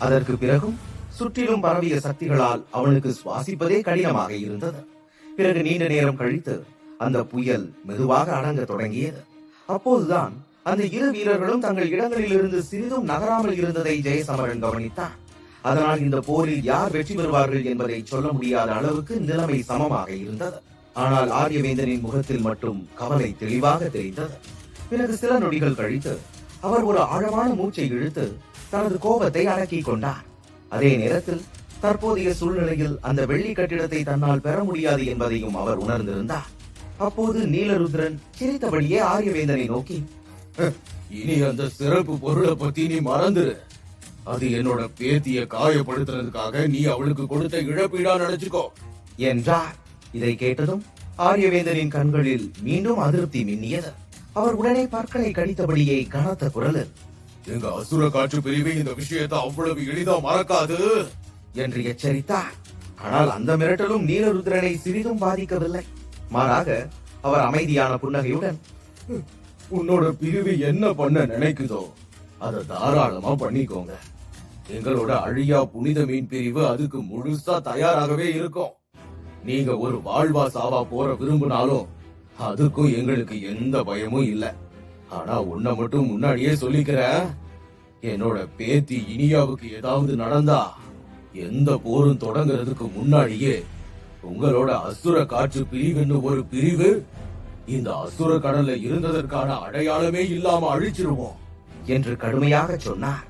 அதற்கு பிறகும் சுற்றிலும் பரவிய சக்திகளால் அவனுக்கு சுவாசிப்பதே கடினமாக இருந்தது. பிறகு நீண்ட நேரம் கழித்து அந்த புயல் மெதுவாக அடங்க தொடங்கியது. அப்போதுதான் அந்த இரு வீரர்களும் தங்கள் இடங்களில் இருந்து சிறிதும் நகராமல் இருந்ததை ஜெயசமரன் கவனித்தான். அதனால் இந்த போரில் யார் வெற்றி பெறுவார்கள் என்பதை சொல்ல முடியாத அளவுக்கு நிலைமை சமமாக இருந்தது. ஆனால் ஆரியவேந்தனின் முகத்தில் மட்டும் கவலை தெளிவாக தெரிந்தது. பிறகு சில நொடிகள் கழித்து அவர் ஒரு ஆழமான மூச்சை இழுத்து தனது கோபத்தை அடக்கிக் கொண்டார். அதே நேரத்தில் தற்போதைய சூழ்நிலையில் அந்த வெள்ளி கட்டிடத்தை தன்னால் பெற முடியாது என்பதையும் அவர் உணர்ந்திருந்தார். அப்போது நீலருத்ரன் சிரித்தபடியே ஆரியவேந்தனை நோக்கி, இனி அந்த சிறப்பு பொருளை பத்தி நீ மறந்துரு. அது என்னோட பேத்திய காயப்படுத்துறதுக்காக நீ அவளுக்கு கொடுத்த இழப்பீடா நினைச்சுக்கோ என்றார். இதை கேட்டதும் ஆரியவேந்தனின் கண்களில் மீண்டும் அதிருப்தி மின்னியது. அவர் உடனே பற்களை கடித்தபடியே கனத்த குரலில், எங்க அசுர காற்று பிரிவு இந்த விஷயத்தை அவ்வளவு எளிதா மறக்காது என்று எச்சரித்தார். ஆனால் அந்த மிரட்டலும் நீலருத்ரனை சிறிதும் பாதிக்கவில்லை. மாறாக அவர் அமைதியான புன்னகையுடன், உன்னோட பிரிவு என்ன பண்ண நினைக்குதோ அதை தாராளமா பண்ணிக்கோங்க. எங்களோட அழியா புனித மீன் பிரிவு அதுக்கு முழுசா தயாராகவே இருக்கும். நீங்க ஒரு வாழ்வா சாவா போற விரும்பினாலும் அதுக்கும் எங்களுக்கு எந்த பயமும் இல்ல. ஆனா உன்னை மட்டும் முன்னாடியே சொல்லிக்கிறேன், என்னோட பேத்தி இனியாவுக்கு ஏதாவது நடந்தா எந்த போரும் தொடங்குறதுக்கு முன்னாடியே உங்களோட அசுர காற்று பிரிவுன்னு ஒரு பிரிவு இந்த அசுர கடல்ல இருந்ததற்கான அடையாளமே இல்லாம அழிச்சிருவோம் என்று கடுமையாக சொன்னார்.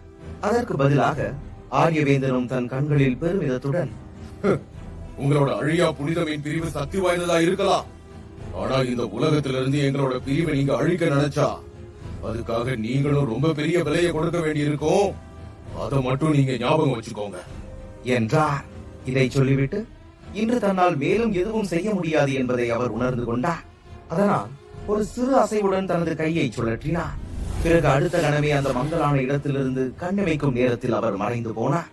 அதற்கு பதிலாக ஆரியவேந்தனும் தன் கண்களில் பெருமிதத்துடன், உங்களோட அழியா புனித மீன் பிரிவு சக்தி வாய்ந்ததா இருக்கலாம். ஆனா இந்த உலகத்திலிருந்து எங்களோட பிரிவை நீங்க அழிக்க நினைச்சா அதுக்காக நீங்களும் ரொம்ப பெரிய விலையை கொடுக்க வேண்டி இருக்கும். அதை மட்டும் நீங்க ஞாபகம் வச்சுக்கோங்க என்றார். இதை சொல்லிவிட்டு இன்று தன்னால் மேலும் எதுவும் செய்ய முடியாது என்பதை அவர் உணர்ந்து கொண்டார். அதனால் ஒரு சிறு அசைவுடன் தனது கையை சுழற்றினார். பிறகு அடுத்த கணமே அந்த மங்கலான இடத்திலிருந்து கண்ணிமைக்கும் நேரத்தில் அவர் மறைந்து போனார்.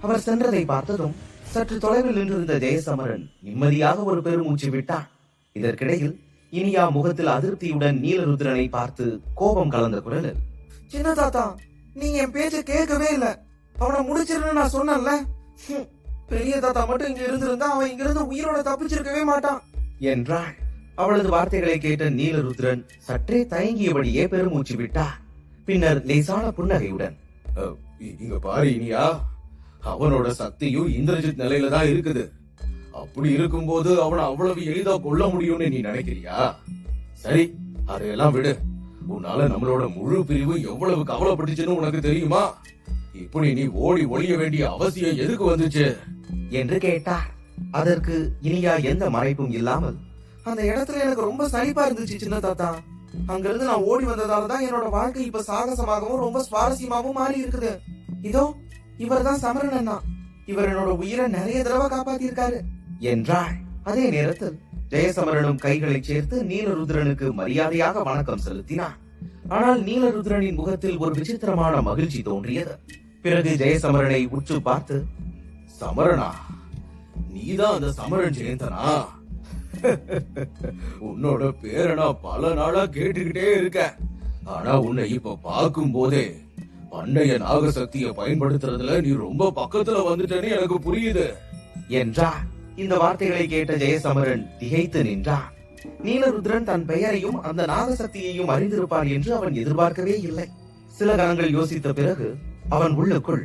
அவர் சென்றதை பார்த்ததும் சற்று தொலைவில் நின்றிருந்த ஜெயசமரன் நிம்மதியாக ஒரு பெருமூச்சு விட்டார். இதற்கிடையில் இனியா முகத்தில் அதிருப்தியுடன் நீலருத்ரனை பார்த்து கோபம் கலந்த குரலில், சின்ன தாத்தா, நீங்க என் பேச்ச கேட்கவே இல்ல. அவனை முடிச்சிருன்னு நான் சொன்னேன்ல. பெரிய தாத்தா மட்டும் இங்க இருந்திருந்தா அவன் இங்கிருந்து உயிரோட தப்பிச்சிருக்கவே மாட்டான் என்றாள். அவளது வார்த்தைகளை கேட்ட நீலருத்ரன் சற்றே தயங்கியபடியே பெருமூச்சு விட்டார். பின்னர் லேசான புன்னகையுடன், இங்க பாரு இனியா, அவனோட சக்தியும் இந்திரஜித் நிலையில தான் இருக்குது. அப்படி இருக்கும்போது அவனை அவ்வளவு எளிதா கொல்ல முடியும்னு நீ நினைக்கிறியா? சரி, அதையெல்லாம் விடு. உன்னால நம்மளோட முழு பிரிவு எவ்வளவு கவலைப்பட்டுச்சுன்னு உனக்கு தெரியுமா? இப்படி நீ ஓடி ஒளிய வேண்டிய அவசியம் எதுக்கு வந்துச்சு என்று கேட்டார். அதற்கு இனியா எந்த மறைப்பும் இல்லாமல், அந்த இடத்துல எனக்கு ரொம்ப சலிப்பா இருந்துச்சு சின்ன தாத்தா. அங்கிருந்து நான் ஓடி வந்ததாலதான் என்னோட வாழ்க்கை இப்ப சாகசமாகவும் ரொம்ப சுவாரஸ்யமாகவும் மாறி இருக்குது. இதோ இவர் தான் சமரன் அண்ணா. இவர் என்னோட உயிரை நிறைய தடவை காப்பாத்தி இருக்காரு. என்றாள். அதே நேரத்தில் ஜெயசமரனும் கைகளை சேர்த்து நீலருத்ரனுக்கு மரியாதையாக வணக்கம் செலுத்தினான். ஆனால் நீலருத்ரனின் முகத்தில் ஒரு விசித்திரமான மகிழ்ச்சி தோன்றியது. பிறகு ஜெயசமரனை உற்று பார்த்து, சமரனா, நீதான் அந்த சமரன் ஜெயந்தனா? உன்னோட பேரை நான் பல நாளா கேட்டுக்கிட்டே இருக்கேன். ஆனா உன்னை இப்ப பார்க்கும் போதே பண்டைய நாகசக்தியை பயன்படுத்துறதுல நீ ரொம்ப பக்கத்துல வந்துட்டேன்னு எனக்கு புரியுது என்றார். இந்த வார்த்தைகளை கேட்ட ஜெயசமரன் திகைத்து நின்றான். நீலருத்ரன் தன் பெயரையும் அந்த நாகசக்தியையும் அறிந்திருப்பார் என்று அவன் எதிர்பார்க்கவே இல்லை. சில கணங்கள் யோசித்த பிறகு அவன் உள்ளுக்குள்,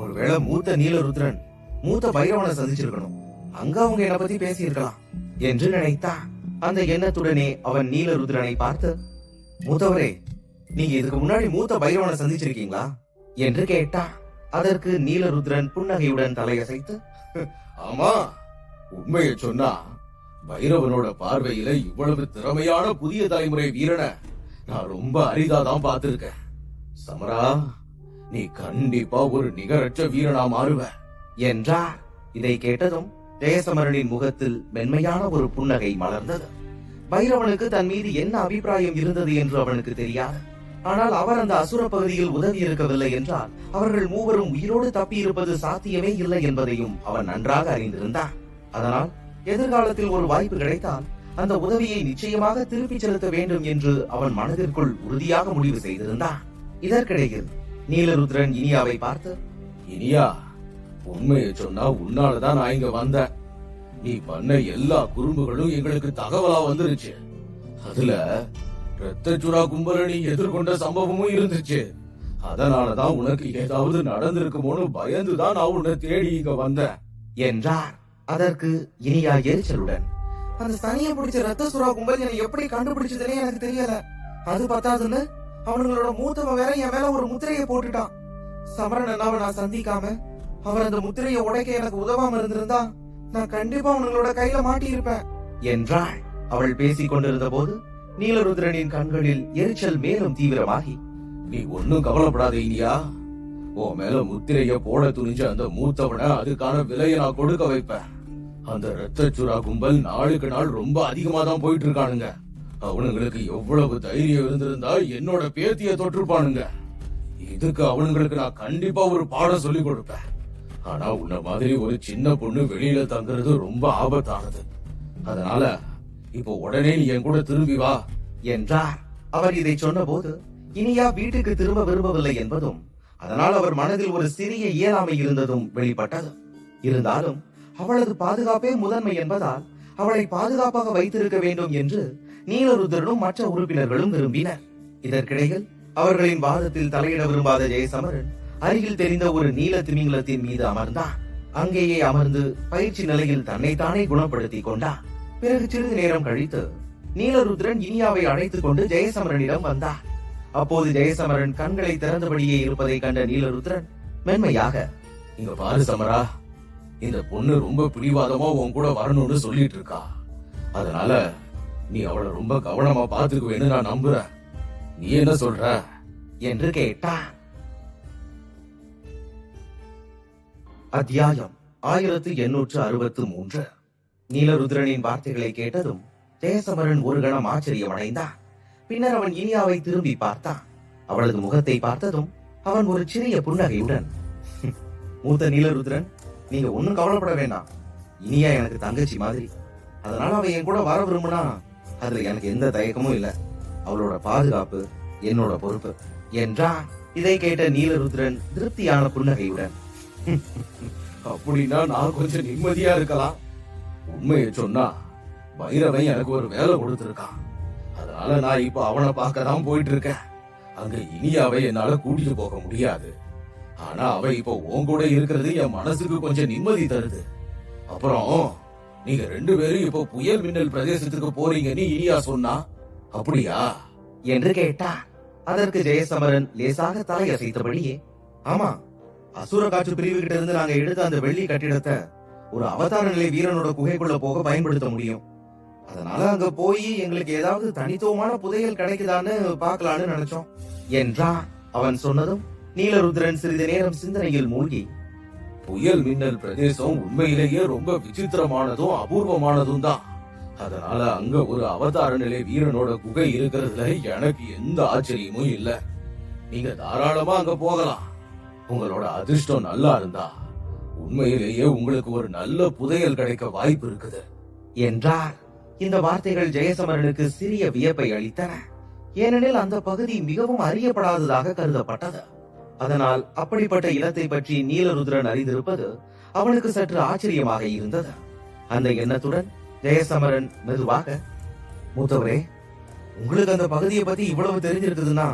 ஒருவேளை மூத்த நீலருத்ரன் மூத்த பைரவனை சந்திச்சிருக்கணும், அங்க அவங்க என்ன பத்தி பேசியிருக்கலாம் என்று நினைத்தான். அந்த எண்ணத்துடனே அவன் நீலருத்ரனை பார்த்து, மூத்தவரே, நீங்க இதுக்கு முன்னாடி மூத்த பைரவனை சந்திச்சிருக்கீங்களா என்று கேட்டான். அதற்கு நீலருத்ரன் புன்னகையுடன் தலையசைத்து, ஆமா, உண்மையை சொன்னா பைரவனோட பார்வையில இவ்வளவு திறமையான புதிய தலைமுறை வீரனை நான் ரொம்ப அரிதாதான் பார்த்திருக்கேன். சமரா, நீ கண்டிப்பா ஒரு நிகரற்ற வீரனா மாறுவ என்றார். இதை கேட்டதும் ஜெயசமரனின் முகத்தில் மென்மையான ஒரு புன்னகை மலர்ந்தது. பைரவனுக்கு தன் மீது என்ன அபிப்பிராயம் இருந்தது என்று அவனுக்கு தெரியாது. ஆனால் அவர் அந்த அசுர பகுதியில் உதவி இருக்கவில்லை என்றால் அவர்கள் மூவரும் உயிரோடு தப்பி இருப்பது சாத்தியமே இல்லை என்பதையும் அவன் நன்றாக அறிந்திருந்தான். அதனால் எதிர்காலத்தில் ஒரு வாய்ப்பு கிடைத்தால் அந்த உதவியை நிச்சயமாக திருப்பிச் செலுத்த வேண்டும் என்று அவன் மனதிற்குள் உறுதியாக முடிவு செய்திருந்தான். இதற்கிடையில் நீலருத்ரன் இனியாவை பார்த்து, இனியா, உண்மையை சொன்னா உன்னாலதான் நான் இங்க வந்தேன். நீ பண்ண எல்லா குறும்புகளும் எங்களுக்கு தகவலா வந்துருச்சு. அதுல ரத்தச்சுரா கும்பலை நீ எதிர்கொண்ட சம்பவமும் இருந்துச்சு. அதனாலதான் உனக்கு ஏதாவது நடந்திருக்குமோன்னு பயந்துதான் நான் உன்னை தேடி இங்க வந்தேன் என்றார். அதற்கு இனியா எரிச்சலுடன், அந்த சனிய பிடிச்ச ரத்த சுறா கும்பல் என்னை எப்படி கண்டுபிடிச்சதுன்னே எனக்கு தெரியல. அது பத்தாதுன்னு அவனுங்களோட மூத்தவன் வேற என் மேல ஒரு முத்திரையை போட்டுட்டான். சமரன் அண்ணாவை நான் சந்திக்காம அவர் அந்த முத்திரையை உடைக்க எனக்கு உதவாம இருந்திருந்தா நான் கண்டிப்பா அவனுங்களோட கையில மாட்டி இருப்பேன் என்றாள். அவள் பேசிக் கொண்டிருந்த போது நீலருத்ரனின் கண்களில் எரிச்சல் மேலும் தீவிரமாகி, நீ ஒன்னும் கவலைப்படாத இனியா. உன் மேல முத்திரைய போட துணிஞ்ச அந்த மூத்தவனை அதுக்கான விலையை நான் கொடுக்க வைப்பேன். அந்த ரத்தச்சுரா கும்பல் நாளுக்கு நாள் ரொம்ப அதிகமா தான் போயிட்டு இருக்கானுங்க. அவனுங்களுக்கு எவ்வளவு தைரியம் இருந்திருந்தா என்னோட பேத்திய தொற்றுப்பானுங்க. இதுக்கு அவனுங்களுக்கு நான் கண்டிப்பா ஒரு பாடம் சொல்லி கொடுப்பேன். ஆனா உன்ன மாதிரி ஒரு சின்ன பொண்ணு வெளியில தங்குறது ரொம்ப ஆபத்தானது. அதனால இப்போ உடனே நீ என் கூட திரும்பி வா என்றார். அவர் இதை சொன்ன போது இனியா வீட்டுக்கு திரும்ப விரும்பவில்லை என்பதும் அதனால் அவர் மனதில் ஒரு சிறிய இயலாமை இருந்ததும் வெளிப்பட்டது. இருந்தாலும் அவளது பாதுகாப்பே முதன்மை என்பதால் அவளை பாதுகாப்பாக வைத்திருக்க வேண்டும் என்று நீலருத்ரனும் மற்ற உறுப்பினர்களும் விரும்பினர். இதற்கிடையில் அவர்களின் வாதத்தில் தலையிட விரும்பாத ஜெயசமரன் அருகில் தெரிந்த ஒரு நீல திமிங்கலத்தின் மீது அமர்ந்தான். அங்கேயே அமர்ந்து பயிற்சி நிலையில் தன்னைத்தானே குணப்படுத்திக் கொண்டான். பிறகு சிறிது நேரம் கழித்து நீலருத்ரன் இனியாவை அழைத்துக் கொண்டு ஜெயசமரனிடம் வந்தார். அப்போது ஜெயசமரன் கண்களை திறந்தபடியே இருப்பதை கண்ட நீலருத்ரன் மென்மையாக, இங்க பாரு சமரா, இந்த பொண்ணு ரொம்ப பிடிவாதமா உன் கூட வரணும்னு சொல்லிட்டு இருக்கா. அதனால நீ அவளை ரொம்ப கவனமா பாத்துக்குவேன்னு நான் நம்புறேன். நீ என்ன சொல்ற என்று கேட்டான். அத்தியாயம் 1863. நீலருத்ரனின் வார்த்தைகளை கேட்டதும் ஜெயசமரன் ஒரு கணம் ஆச்சரியமடைந்தான். பின்னர் அவன் இனியாவை திரும்பி பார்த்தான். அவளது முகத்தை பார்த்ததும் அவன் ஒரு சிறிய புன்னகையுடன், மூத்த நீலருத்ரன், நீங்க ஒன்னும் கவலைப்பட வேண்டாம். இனியா எனக்கு தங்கச்சி மாதிரி. அதனால அவ என் கூட வர விரும்புனா அதுல எனக்கு எந்த தயக்கமும் இல்ல. அவளோட பாதுகாப்பு என்னோட பொறுப்பு என்றான். இதை கேட்ட நீலருத்ரன் திருப்தியான புன்னகையுடன், அப்படின்னா நான் கொஞ்சம் நிம்மதியா இருக்கலாம். உண்மையை சொன்னா பைரவன் எனக்கு ஒரு வேலை கொடுத்திருக்கான். அதனால நான் இப்ப அவனை பார்க்க தான் போயிட்டு இருக்கேன். அங்க இனியாவை என்னால கூட்டிட்டு போக முடியாது. ஆனா அவ இப்ப உன் கூட இருக்கிறது என் மனசுக்கு கொஞ்சம் நிம்மதி தருது. அப்புறம் நீங்க 2 பேரும் இப்ப புயல் மின்னல் பிரதேசத்துக்கு போறீங்கன்னு இனியா சொன்னா, அப்படியா என்று கேட்டார். அதற்கு ஜெயசமரன் லேசாக தலையசைத்தபடியே, ஆமா, அசுர காற்று பிரிவு கிட்ட இருந்து நாங்க எடுத்த அந்த வெள்ளி கட்டிடத்தை ஒரு அவதார நிலை வீரனோட குகைக்குள்ள போக பயன்படுத்த முடியும். அதனால அங்க போய் எங்களுக்கு ஏதாவது தனித்துவமான புதையல் கிடைக்குதான்னு பாக்கலான்னு நினைச்சோம் என்றான். அவன் சொன்னதும் நீலருத்ரன் சிறிது நேரம் சிந்தனையில் மூழ்கி, புயல் மின்னல் பிரதேசம் உண்மையிலேயே ரொம்ப விசித்திரமானதும் அபூர்வமானதும் தான். அதனால அங்க ஒரு அவதார நிலை வீரனோட குகை இருக்கிறதுல எனக்கு எந்த ஆச்சரியமும் இல்ல. நீங்க தாராளமா அங்க போகலாம். உங்களோட அதிர்ஷ்டம் நல்லா இருந்தா உண்மையிலேயே உங்களுக்கு ஒரு நல்ல புதையல் கிடைக்க வாய்ப்பு இருக்குது என்றார். இந்த வார்த்தைகள் ஜெயசமரனுக்கு சிறிய வியப்பை அளித்தன. ஏனெனில் அந்த பகுதி மிகவும் அறியப்படாததாக கருதப்பட்டது. அதனால் அப்படிப்பட்ட இடத்தை பற்றி நீலருத்ரன் அறிந்திருப்பது அவனுக்கு சற்று ஆச்சரியமாக இருந்தது. அந்த எண்ணத்துடன் ஜெயசமரன் மெதுவாக, மூத்தவரே, உங்களுக்கு அந்த பகுதியை பத்தி இவ்வளவு தெரிஞ்சிருக்குதுன்னா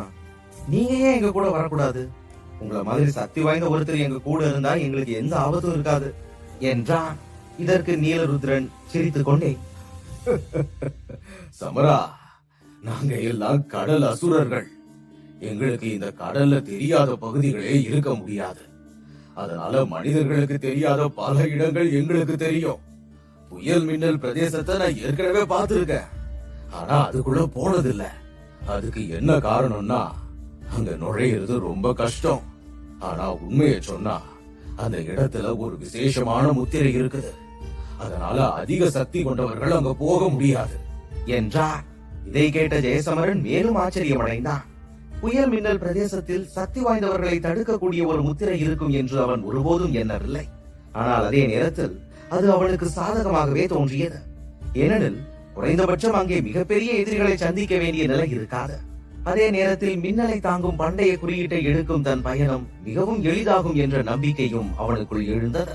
நீங்க ஏன் எங்க கூட வரக்கூடாது? உங்களை மாதிரி சக்தி வாய்ந்த ஒருத்தர் எங்க கூட இருந்தா எங்களுக்கு எந்த ஆபத்தும் இருக்காது என்றான். இதற்கு நீலருத்ரன் சிரித்துக் கொண்டே, சமரா, நாங்க எல்லாம் கடல் அசுரர்கள். எங்களுக்கு இந்த கடல்ல தெரியாத பகுதிகளே இருக்க முடியாது. அதனால மனிதர்களுக்கு தெரியாத பல இடங்கள் எங்களுக்கு தெரியும். புயல் மின்னல் பிரதேசத்தை நான் ஏற்கனவே பார்த்திருக்கேன். ஆனா அதுக்குள்ள போனதில்ல. அதுக்கு என்ன காரணம்னா அங்க நுழையிறது ரொம்ப கஷ்டம். ஆனா உண்மையை சொன்னா அந்த இடத்துல ஒரு விசேஷமான முத்திரை இருக்குது. அதனால அதிக சக்தி கொண்டவர்கள் அங்க போக முடியாது என்றார். இதை கேட்ட ஜெயசமரன் மேலும் ஆச்சரியமடைந்தான். புயல் மின்னல் பிரதேசத்தில் சக்தி வாய்ந்தவர்களை தடுக்கக்கூடிய ஒரு முத்திரை இருக்கும் என்று அவன் ஒருபோதும் எண்ணவில்லை. ஆனால் அதே நேரத்தில் அது அவனுக்கு சாதகமாகவே தோன்றியது. ஏனெனில் குறைந்தபட்சம் அங்கே மிகப்பெரிய எதிரிகளை சந்திக்க வேண்டிய நிலை இருக்காது. அதே நேரத்தில் மின்னலை தாங்கும் பண்டைய குறியீட்டை எடுக்கும் தன் பயணம் மிகவும் எளிதாகும் என்ற நம்பிக்கையும் அவனுக்குள் எழுந்தது.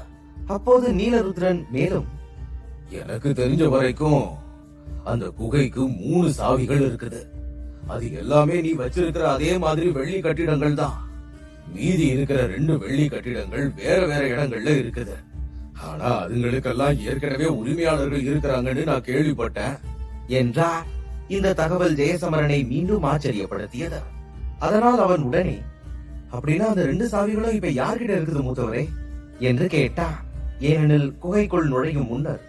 அப்போது நீலருத்ரன் மேலும், எனக்கு தெரிஞ்ச வரைக்கும் அந்த குகைக்கு 3 சாவிகள் இருக்குது. அது எல்லாமே நீ வச்சிருக்கிற அதே மாதிரி வெள்ளி கட்டிடங்கள் தான். மீதி இருக்கிற 2 வெள்ளி கட்டிடங்கள் வேற வேற இடங்கள்ல இருக்குது. ஆனா அதுங்களுக்கெல்லாம் ஏற்கனவே உரிமையாளர்கள் இருக்கிறாங்கன்னு நான் கேள்விப்பட்டேன் என்றார். இந்த தகவல் ஜெயசமரனை மீண்டும் ஆச்சரியப்படுத்தியது. அதனால் அவன் உடனே, அப்படின்னா அந்த 2 சாவிகளும் இப்ப யார்கிட்ட இருக்குது மூத்தவரே என்று கேட்டான். ஏனெனில் குகைக்குள் நுழையும் முன்னர்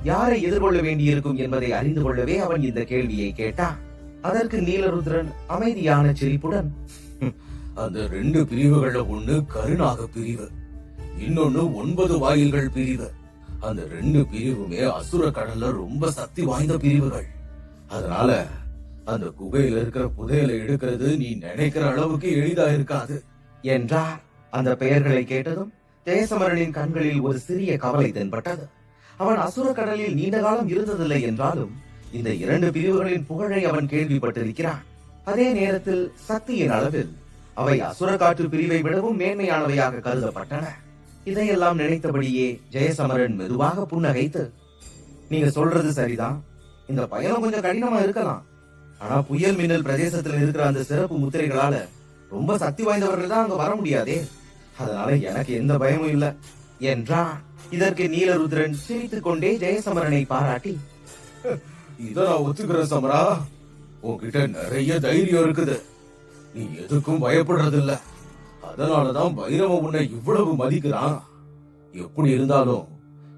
யாரை எதிர்கொள்ள வேண்டியிருக்கும் என்பதை அறிந்து கொள்ளவே அவன் இந்த கேள்வியை கேட்டான். அதற்கு நீலருத்ரன் அமைதியான சிரிப்புடன், அந்த 2 பிரிவுகள்ல ஒண்ணு கருநாக பிரிவு, இன்னொன்னு 9 வாயில்கள் பிரிவு. அந்த 2 பிரிவுமே அசுர கடல்ல ரொம்ப சக்தி வாய்ந்த பிரிவுகள். அதனால அந்த குகையில இருக்கிற புதையலை எடுக்கிறது நீ நினைக்கிற அளவுக்கு எளிதா இருக்காது என்றார். அந்த பெயர்களை கேட்டதும் ஜெயசமரனின் கண்களில் ஒரு சிறிய கவலை தென்பட்டது. அவன் அசுர கடலில் நீண்ட காலம் இருந்ததில்லை என்றாலும் இந்த 2 பிரிவுகளின் புகழை அவன் கேள்விப்பட்டிருக்கிறான். அதே நேரத்தில் சக்தியின் அளவில் அவை அசுர காற்று பிரிவை விடவும் மேன்மையானவையாக கருதப்பட்டன. இதையெல்லாம் நினைத்தபடியே ஜெயசமரன் மெதுவாக புன்னகைத்து, நீங்க சொல்றது சரிதான், இந்த பயணம் கொஞ்சம் கடினமா இருக்கலாம். ஆனா புயல் மின்னல் பிரதேசத்தில் இருக்கிற அந்த சிறப்பு முத்திரைகளால ரொம்ப சக்தி வாய்ந்தவர்கள் தான் அங்க வர முடியாதே. அதனால எனக்கு எந்த பயமும் இல்ல என்றான். இதற்கு நீலருத்ரன் சிரித்துக் கொண்டே ஜெயசமரனை பாராட்டி, இத நான் ஒத்துக்கிறேன் சமரா. உன்கிட்ட நிறைய தைரியம் இருக்குது. நீ எதுக்கும் பயப்படுறது இல்ல. அதனாலதான் பைரவ உன்னை இவ்வளவு மதிக்கிறான். எப்படி இருந்தாலும்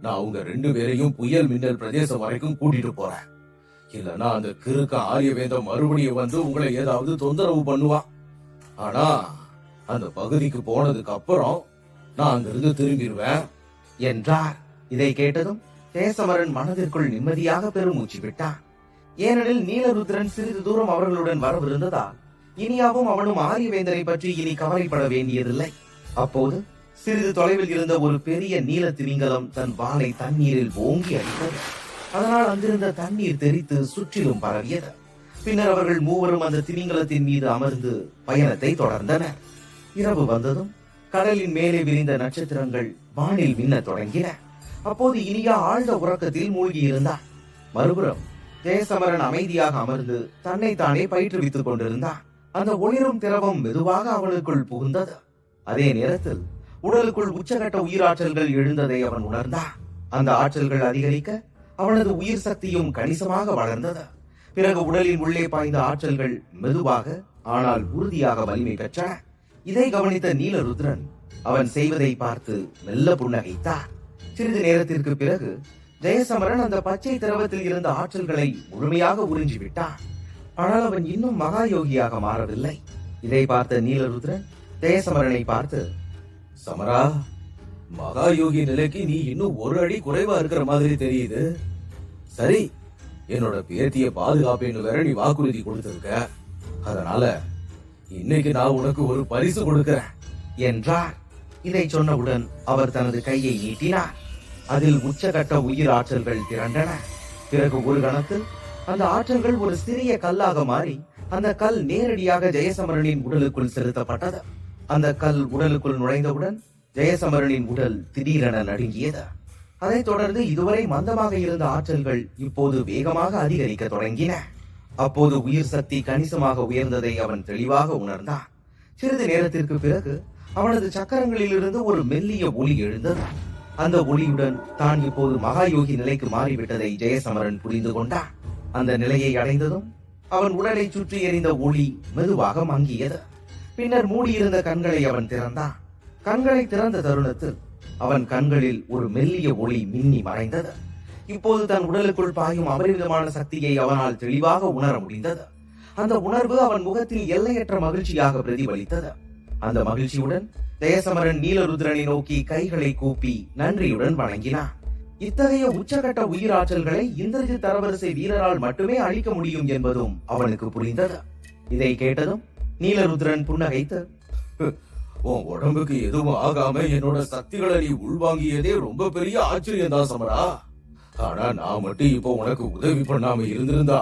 நான் உங்க 2 பேரையும் புயல் மின்னல் பிரதேசம் வரைக்கும் கூட்டிட்டு போறேன். இல்லனா அந்த கிறுக்க ஆரியவேந்தம் மறுபடியும் வந்து உங்களை ஏதாவது தொந்தரவு பண்ணுவான். ஆனா அந்த பகுதிக்கு போனதுக்கு அப்புறம் நான் அங்கிருந்து திரும்பிடுவேன் என்றார். இதை கேட்டதும் ஜெயசமரன் மனதிற்குள் நிம்மதியாக பெருமூச்சு விட்டான். ஏனெனில் நீலருத்ரன் சிறிது தூரம் அவர்களுடன் வரவிருந்ததால் இனியாவும் அவனும் ஆரியவேந்தரை பற்றி இனி கவலைப்பட வேண்டியதில்லை. அப்போது சிறிது தொலைவில் இருந்த ஒரு பெரிய நீல திமிங்கலம் தன் வாளை தண்ணீரில் ஓங்கி அடித்தது. அதனால் அங்கிருந்த தண்ணீர் தெரித்து சுற்றிலும் பரவியது. பின்னர் அவர்கள் மூவரும் அந்த திமிங்கலத்தின் மீது அமர்ந்து பயணத்தை தொடர்ந்தனர். இரவு வந்ததும் கடலின் மேலே விரிந்த நட்சத்திரங்கள் வானில் மின்னத் தொடங்கின. அப்போது இனியா ஆழ்ந்த உறக்கத்தில் மூழ்கி இருந்தான். மறுபுறம் ஜெயசமரன் அமைதியாக அமர்ந்து தன்னை தானே பயிற்றுவித்துக் கொண்டிருந்தான். அந்த ஒளிரும் திரவம் மெதுவாக அவனுக்குள் புகுந்தது. அதே நேரத்தில் உடலுக்குள் உச்சகட்ட உயிராற்றல்கள் எழுந்ததை அவன் உணர்ந்தான். அந்த ஆற்றல்கள் அதிகரிக்க அவனது உயிர் சக்தியும் கணிசமாக வளர்ந்தது. பிறகு உடலின் உள்ளே பாய்ந்த ஆற்றல்கள் மெதுவாக ஆனால் உறுதியாக வலிமை பெற்றன. இதை கவனித்த நீலருத்ரன் அவன் செய்வதை பார்த்து மெல்ல புன்னகைத்தார். சிறிது நேரத்திற்கு பிறகு ஜெயசமரன் அந்த பச்சை திரவத்தில் இருந்த ஆற்றல்களை முழுமையாக உறிஞ்சிவிட்டான். ஆனால் அவன் இன்னும் மகா யோகியாக மாறவில்லை. இதை பார்த்த நீலருத்ரன் ஜெயசமரனை பார்த்து, சமரா, மகா யோகி நிலைக்கு நீ இன்னும் ஒரு அடி குறைவா இருக்கிற மாதிரி தெரியுது. சரி, என்னோட பேத்திய பாதுகாப்பேன்னு வேற நீ வாக்குறுதி கொடுத்திருக்க. அதனால இன்னைக்கு நான் உனக்கு ஒரு பரிசு கொடுக்கிறேன் என்றார். இதை சொன்னவுடன் அவர் தனது கையை நீட்டினார். அதில் உச்சகட்ட உயிர் ஆற்றல்கள் திரண்டன. பிறகு ஒரு கணத்தில் அந்த ஆற்றல்கள் ஒரு சிறிய கல்லாக மாறி அந்த கல் நேரடியாக ஜெயசமரனின் உடலுக்குள் செலுத்தப்பட்டது. அந்த கல் உடலுக்குள் நுழைந்தவுடன் ஜெயசமரனின் உடல் திடீரென நடுங்கியது. அதைத் தொடர்ந்து இதுவரை மந்தமாக இருந்த ஆற்றல்கள் இப்போது வேகமாக அதிகரிக்க தொடங்கின. அப்போது உயிர் சக்தி கணிசமாக உயர்ந்ததை அவன் தெளிவாக உணர்ந்தான். சிறிது நேரத்திற்கு பிறகு அவனது சக்கரங்களிலிருந்து ஒரு மெல்லிய ஒளி எழுந்தது. அந்த ஒளியுடன் தான் இப்போது மகாயோகி நிலைக்கு மாறிவிட்டதை ஜெயசமரன் புரிந்து கொண்டான். அந்த நிலையை அடைந்ததும் அவன் உடலை சுற்றி எறிந்த ஒளி மெதுவாக மங்கியது. பின்னர் மூடியிருந்த கண்களை அவன் திறந்தான். கண்களை திறந்த தருணத்தில் அவன் கண்களில் ஒரு மெல்லிய ஒளி மின்னி மறைந்தது. இப்போது தன் உடலுக்குள் பாயும் அபரிவிதமான சக்தியை அவனால் தெளிவாக உணர முடிந்தது. அந்த உணர்வு அவன் முகத்தில் எல்லையற்ற மகிழ்ச்சியாக பிரதிபலித்தது. அந்த மகிழ்ச்சியுடன் ஜெயசமரன் நீலருத்ரனை நோக்கி கைகளை கூப்பி நன்றியுடன் வணங்கினான். இத்தகைய உச்சகட்ட உயிராற்றல்களை இந்திரஜித் தரவரிசை வீரரால் மட்டுமே அழிக்க முடியும் என்பதும் அவனுக்கு புரிந்தது. இதை கேட்டதும் நீலருத்ரன் புன்னகைத்து, உன் உடம்புக்கு எதுவும் ஆகாம என்னோட சக்திகளை நீ உள்வாங்கியதே ரொம்ப பெரிய ஆச்சரியம் தான் சமரா. ஆனா நான் மட்டும் இப்போ உனக்கு உதவி பண்ணாம இருந்திருந்தா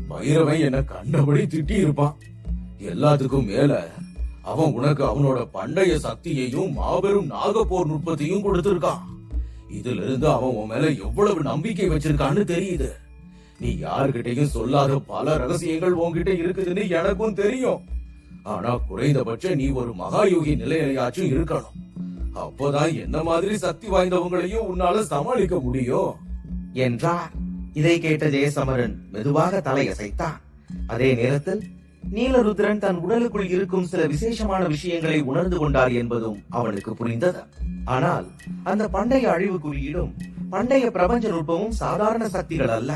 பைரவன் என்ன கண்டபடி திட்டி இருப்பான். எல்லாத்துக்கும் மேல அவன் உனக்கு அவனோட பண்டைய சக்தியையும் மாபெரும் நாகப்போர் நுட்பத்தையும் கொடுத்திருக்கான். இதுல இருந்து அவன் உன் மேல எவ்வளவு நம்பிக்கை வச்சிருக்கான்னு தெரியுது. நீ யாருகிட்டையும் சொல்லாத பல ரகசியங்கள் உன்கிட்ட இருக்குதுன்னு எனக்கும் தெரியும். ஆனா குறைந்தபட்சம் நீ ஒரு மகாயோகி நிலையாச்சும் இருக்கணும். அப்போதான் என்ன மாதிரி சக்தி வாய்ந்தவங்களையும் உன்னால சமாளிக்க முடியும் என்றார். இதை கேட்ட ஜெயசமரன் மெதுவாக தலையசைத்தான். அதே நேரத்தில் நீலருத்ரன் தன் உடலுக்குள் இருக்கும் சில விசேஷமான விஷயங்களை உணர்ந்து கொண்டார் என்பதும் அவனுக்கு புரிந்தது. ஆனால் அந்த பண்டைய அழிவு குறியீடும் பண்டைய பிரபஞ்ச நுட்பமும் சாதாரண சக்திகள் அல்ல.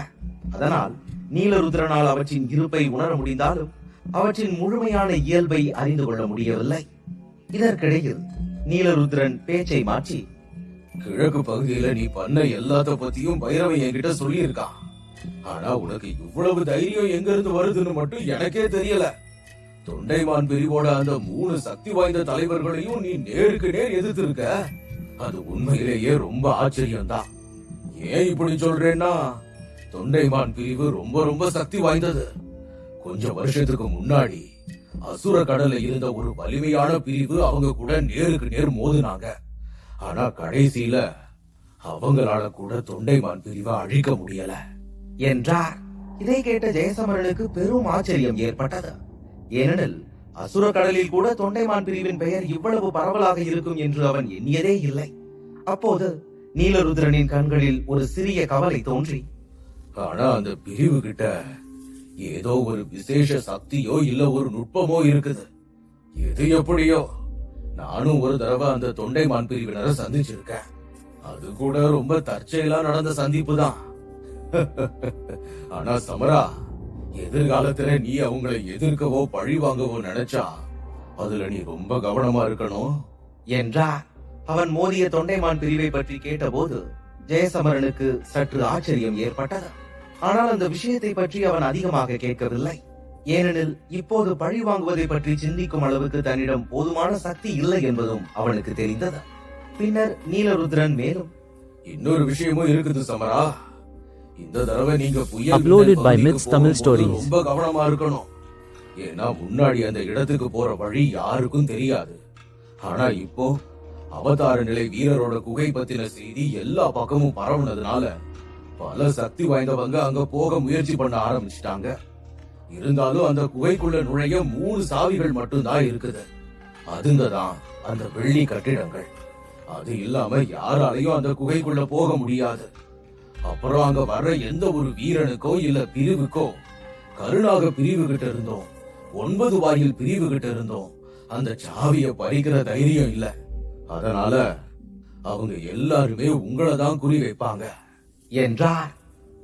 அதனால் நீலருத்ரனால் அவற்றின் இருப்பை உணர முடிந்தாலும் அவற்றின் முழுமையான இயல்பை அறிந்து கொள்ள முடியவில்லை. இதற்கிடையில் நீலருத்ரன் பேச்சை மாற்றி, கிழக்கு பகுதியில நீ பண்ண எல்லாத்த பத்தியும் பைரவன் என்கிட்ட சொல்லி இருக்கான். ஆனா உனக்கு இவ்வளவு தைரியம் எங்க இருந்து வருதுன்னு மட்டும் எனக்கே தெரியல. தொண்டைமான் பிரிவோட அந்த 3 சக்தி வாய்ந்த தலைவர்களையும் நீ நேருக்கு நேர் எதிர்த்து இருக்க. அது உண்மையிலேயே ரொம்ப ஆச்சரியம் தான். ஏன் இப்படி சொல்றேன்னா, தொண்டைமான் பிரிவு ரொம்ப ரொம்ப சக்தி வாய்ந்தது. கொஞ்சம் வருஷத்துக்கு முன்னாடி அசுர கடல்ல இருந்த ஒரு வலிமையான பிரிவு அவங்க கூட நேருக்கு நேர் மோதினாங்க. ஆனா கடைசியில அவங்களால கூட தொண்டைமான் பிரிவை அழிக்க முடியல என்றார். இதை கேட்ட ஜெயசமரனுக்கு பெரும் ஆச்சரியம் ஏற்பட்டது. ஏனெனில் அசுர கடலில் கூட தொண்டைமான் பிரிவின் பெயர் இவ்வளவு பரவலாக இருக்கும் என்று அவன் எண்ணியதே இல்லை. அப்போது நீலருத்ரனின் கண்களில் ஒரு சிறிய கவலை தோன்றி, ஆனா அந்த பிரிவு கிட்ட ஏதோ ஒரு விசேஷ சக்தியோ இல்ல ஒரு நுட்பமோ இருக்குது. எது எப்படியோ நானும் ஒரு தடவை அந்த தொண்டைமான் பிரிவினரை சந்திச்சிருக்கேன். அது கூட ரொம்ப தற்செயலா நடந்த சந்திப்பு தான். ஆனா சமரா, எதிர்காலத்துல நீ அவங்களை எதிர்க்கவோ பழி வாங்கவோ நினைச்சா அதுல நீ ரொம்ப கவனமா இருக்கணும் என்றார். அவன் மோதிய தொண்டைமான் பிரிவை பற்றி கேட்டபோது ஜெயசமரனுக்கு சற்று ஆச்சரியம் ஏற்பட்டது. ஆனால் அந்த விஷயத்தை பற்றி அவன் அதிகமாக கேட்கவில்லை. ஏனெனில் இப்போது பழி வாங்குவதை பற்றி சிந்திக்கும் அளவுக்கு தன்னிடம் போதுமான சக்தி இல்லை என்பதும் அவனுக்கு தெரிந்தது. பின்னர் நீலருத்ரன் மேலும், இன்னொரு விஷயமும் இருக்குது சமரா. இந்த தடவை நீங்க Uploaded by Myths Tamil Stories. ரொம்ப கவனமா இருக்கணும். ஏன்னா முன்னாடி அந்த இடத்துக்கு போற வழி யாருக்கும் தெரியாது. ஆனா இப்போ அவதார நிலை வீரரோட குகை பத்தின செய்தி எல்லா பக்கமும் பரவுனதுனால பல சக்தி வாய்ந்தவங்க அங்க போக முயற்சி பண்ண ஆரம்பிச்சிட்டாங்க. இருந்தாலும் அந்த குகைக்குள்ள நுழைய 3 சாவிகள் மட்டும்தான் இருக்குது. அதுங்கதான் அந்த வெள்ளி கட்டிடங்கள். அது இல்லாம யாராலையும் அந்த குகைக்குள்ள போக முடியாது. அப்புறம் அங்க வர்ற எந்த ஒரு வீரனுக்கோ இல்ல பிரிவுக்கோ கருணாக பிரிவு கிட்ட இருந்தோம், 9 வாயில் பிரிவு கிட்ட இருந்தோம் அந்த சாவிய பறிக்கிற தைரியம் இல்ல. அதனால அவங்க எல்லாருமே உங்களை தான் குறி வைப்பாங்க என்றார்.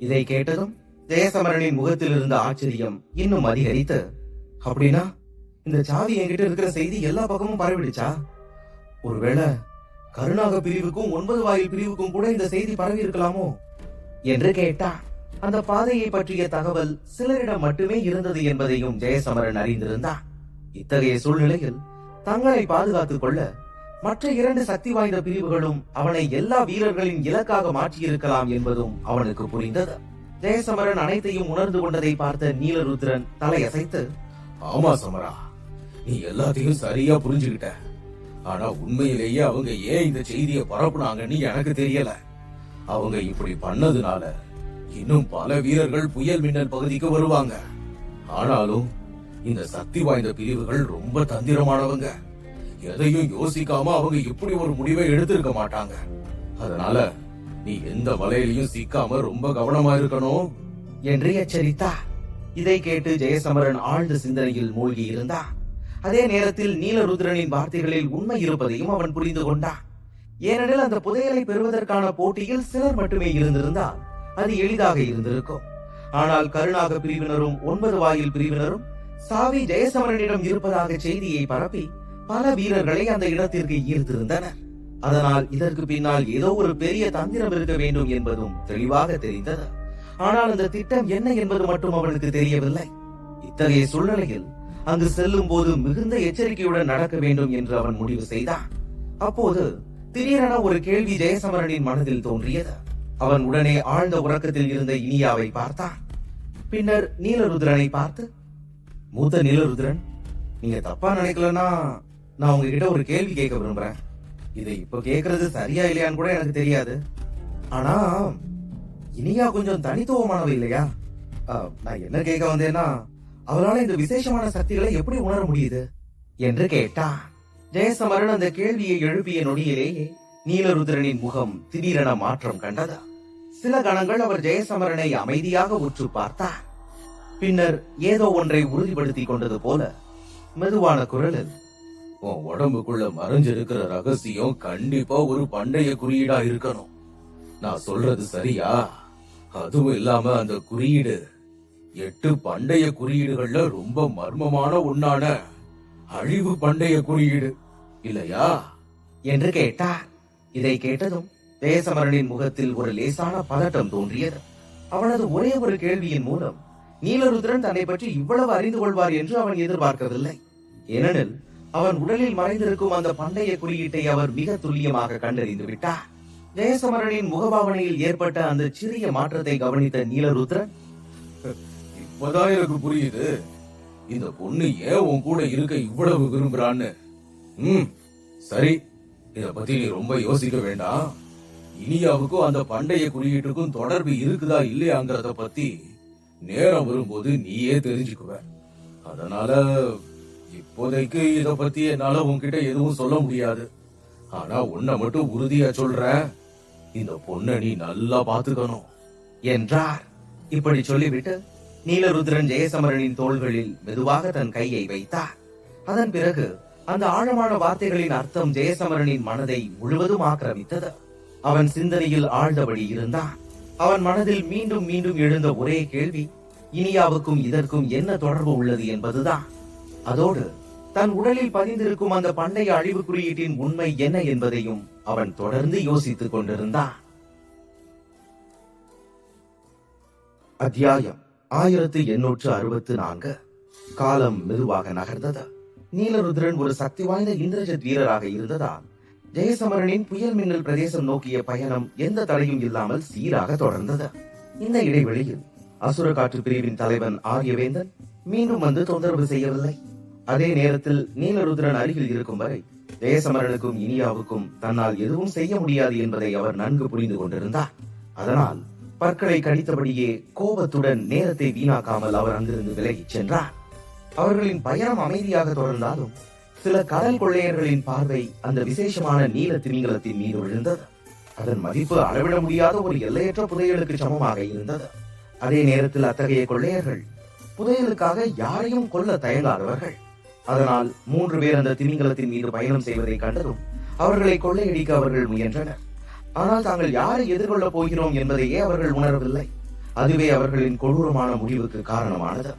இதை கேட்டதும் ஜெயசமரனின் முகத்தில் இருந்த ஆச்சரியம் இன்னும் அதிகரித்து, அப்படின்னா இந்த சாவி என்கிட்ட இருக்கிற செய்தி எல்லா பக்கமும் பரவிடுச்சா? ஒருவேளை கருணாக பிரிவுக்கும் 9 வாயில் பிரிவுக்கும் கூட இந்த செய்தி பரவி இருக்கலாமோ என்று கேட்டான். அந்த பாதையை பற்றிய தகவல் சிலரிடம் மட்டுமே இருந்தது என்பதையும் ஜெயசமரன் அறிந்திருந்தான். இத்தகைய சூழ்நிலையில் தங்களை பாதுகாத்துக் கொள்ள மற்ற 2 சக்தி வாய்ந்த பிரிவுகளும் அவனை எல்லா வீரர்களின் இலக்காக மாற்றியிருக்கலாம் என்பதும் அவனுக்கு புரிந்தது. ஜெயசமரன் அனைத்தையும் உணர்ந்து கொண்டதை பார்த்த நீலருத்ரன் தலையசைத்து, ஆமா சமரா, நீ எல்லாத்தையும் சரியா புரிஞ்சுகிட்ட. ஆனா உண்மையிலேயே அவங்க ஏன் இந்த செய்தியை பரப்புனாங்கன்னு எனக்கு தெரியல. அவங்க இப்படி பண்ணதுனால இன்னும் பல வீரர்கள் புயல் மின்னல் பகுதிக்கு வருவாங்க. ஆனாலும் இந்த சக்தி வாய்ந்த பிரிவுகள் ரொம்ப தந்திரமானவங்க. எதையும் யோசிக்காம அவங்க இப்படி ஒரு முடிவை எடுத்திருக்க மாட்டாங்க. அதனால நீ எந்த வலையிலையும் சிக்காம ரொம்ப கவனமா இருக்கணும் என்று எச்சரித்தார். இதை கேட்டு ஜெயசமரன் ஆழ்ந்த சிந்தனையில் மூழ்கி இருந்தான். அதே நேரத்தில் நீலருத்ரனின் வார்த்தைகளில் உண்மை இருப்பதையும் அவன் புரிந்து கொண்டான். ஏனெனில் அந்த புதையலை பெறுவதற்கான போட்டியில் சிலர் மட்டுமே இருந்திருந்தால் அது எளிதாக இருந்திருக்கும். ஆனால் கருணாக பிரிவினரும் 9 வாயில் பிரிவினரும் சாவி ஜெயசமரனிடம் இருப்பதாக செய்தியை பரப்பி பல வீரர்களை அந்த இடத்திற்கு ஈர்த்திருந்தனர். அதனால் இதற்கு பின்னால் ஏதோ ஒரு பெரிய தந்திரம் இருக்க வேண்டும் என்பதும் தெளிவாக தெரிந்தது. ஆனால் அந்த திட்டம் என்ன என்பது மட்டும் அவனுக்கு தெரியவில்லை. இத்தகைய சூழ்நிலையில் அங்கு செல்லும் போது மிகுந்த எச்சரிக்கையுடன் நடக்க வேண்டும் என்று அவன் முடிவு செய்தான். அப்போது திடீரென ஒரு கேள்வி ஜெயசமரனின் மனதில் தோன்றியது. அவன் உடனே ஆழ்ந்த உறக்கத்தில் இருந்த இனியாவை பார்த்தான். பின்னர் நீலருத்ரனை பார்த்து, மூத்த நீலருத்ரன், நீங்க தப்பா நினைக்கலன்னா நான் உங்ககிட்ட ஒரு கேள்வி கேட்க விரும்புறேன். இதை இப்ப கேட்கறது சரியா இல்லையான்னு கூட எனக்கு தெரியாது. ஆனா இனியா கொஞ்சம் தனித்துவமானவ இல்லையா? நான் என்ன கேட்க வந்தேன்னா, அவளால இந்த விசேஷமான சக்திகளை எப்படி உணர முடியுது என்று கேட்டான். ஜெயசமரன் அந்த கேள்வியை எழுப்பிய நொடியிலேயே நீலருத்ரனின் முகம் திடீரென மாற்றம் கண்டது. சில கணங்கள் அவர் ஜெயசமரனை அமைதியாக உற்று பார்த்தார். பின்னர் ஏதோ ஒன்றை உறுதிப்படுத்திக் கொண்டது போல மெதுவான குரலில், உன் உடம்புக்குள்ள மறைஞ்சிருக்கிற ரகசியம் கண்டிப்பா ஒரு பண்டைய குறியீடா இருக்கணும். நான் சொல்றது சரியா? அதுவும் இல்லாம அந்த குறியீடு 8 பண்டைய குறியீடுகள்ல ரொம்ப மர்மமான ஒண்ணான அழிவு பண்டைய குறியீடு இல்லையா என்று கேட்டார். இதை கேட்டதும் ஜெயசமரனின் முகத்தில் ஒரு லேசான பதட்டம் தோன்றியது. அவனது ஒரே ஒரு கேள்வியின் மூலம் நீலருத்ரன் தன்னை பற்றி இவ்வளவு அறிந்து கொள்வார் என்று அவன் எதிர்பார்க்கவில்லை. ஏனெனில் அவன் உடலில் மறைந்திருக்கும் அந்த பண்டைய குறியீட்டை அவர் மிக துல்லியமாக கண்டறிந்து விட்டார். ஜெயசமரனின் முகபாவனையில் ஏற்பட்ட அந்த சிறிய மாற்றத்தை கவனித்த நீலருத்ரன், இப்பதான் எனக்கு புரியுது இந்த பொண்ணு ஏன் உன் கூட இருக்க இவ்வளவு விரும்புறான்னு. சரி, இத பத்தி நீ ரொம்ப யோசிக்க வேண்டாம். இனியாவுக்கும் அந்த பண்டைய குறியீட்டுக்கும் தொடர்பு இருக்குதா இல்லையாங்கிறத பத்தி நேரம் வரும்போது நீயே தெரிஞ்சுக்குவ. அதனால இப்போதைக்கு இத பத்தி என்னால உன்கிட்ட எதுவும் சொல்ல முடியாது. ஆனா உன்னை மட்டும் உறுதியா சொல்றேன், இந்த பொண்ணை நீ நல்லா பாத்துக்கணும் என்றார். இப்படி சொல்லிவிட்டு நீலருத்ரன் ஜெயசமரனின் தோள்களில் மெதுவாக தன் கையை வைத்தார். அதன் பிறகு அந்த ஆழமான வார்த்தைகளின் அர்த்தம் ஜெயசமரனின் மனதை முழுவதும் ஆக்கிரமித்தது. அவன் சிந்தனையில் ஆழ்ந்தபடி இருந்தான். அவன் மனதில் மீண்டும் மீண்டும் எழுந்த ஒரே கேள்வி, இனியாவுக்கும் இதற்கும் என்ன தொடர்பு உள்ளது என்பதுதான். அதோடு தன் உடலில் பதிந்திருக்கும் அந்த பண்டைய அழிவு குறியீட்டின் உண்மை என்ன என்பதையும் அவன் தொடர்ந்து யோசித்துக் கொண்டிருந்தான். அத்தியாயம் 1864. காலம் மெதுவாக நகர்ந்தது. நீலருத்ரன் ஒரு சக்தி வாய்ந்த இந்திரஜித் வீரராக இருந்ததால் ஜெயசமரனின் புயல் மின்னல் பிரதேசம் நோக்கிய பயணம் எந்த தடையும் இல்லாமல் சீராக தொடர்ந்தது. இந்த இடைவெளியில் அசுர காற்று பிரிவின் தலைவன் ஆரியவேந்தன் மீண்டும் வந்து தொந்தரவு செய்யவில்லை. அதே நேரத்தில் நீலருத்ரன் அருகில் இருக்கும் வரை ஜெயசமரனுக்கும் இனியாவுக்கும் தன்னால் எதுவும் செய்ய முடியாது என்பதை அவர் நன்கு புரிந்து கொண்டிருந்தார். அதனால் பற்களை கடித்தபடியே கோபத்துடன் நேரத்தை வீணாக்காமல் அவர் அங்கிருந்து விலகிச் சென்றார். அவர்களின் பயணம் அமைதியாக தொடர்ந்தாலும் சில கடல் கொள்ளையர்களின் பார்வை அந்த விசேஷமான நீல திமிங்கலத்தின் மீது விழுந்தது. அதன் மதிப்பு அளவிட முடியாத ஒரு எல்லையற்ற புதையலுக்கு சமமாக இருந்தது. அதே நேரத்தில் அத்தகைய கொள்ளையர்கள் புதையலுக்காக யாரையும் கொல்ல தயங்காதவர்கள். அதனால் 3 பேர் அந்த திமிங்கலத்தின் மீது பயணம் செய்வதை கண்டதும் அவர்களை கொள்ளையடிக்க அவர்கள் முயன்றனர். ஆனால் தாங்கள் யாரை எதிர்கொள்ளப் போகிறோம் என்பதையே அவர்கள் உணரவில்லை. அதுவே அவர்களின் கொடூரமான முடிவுக்கு காரணமானது.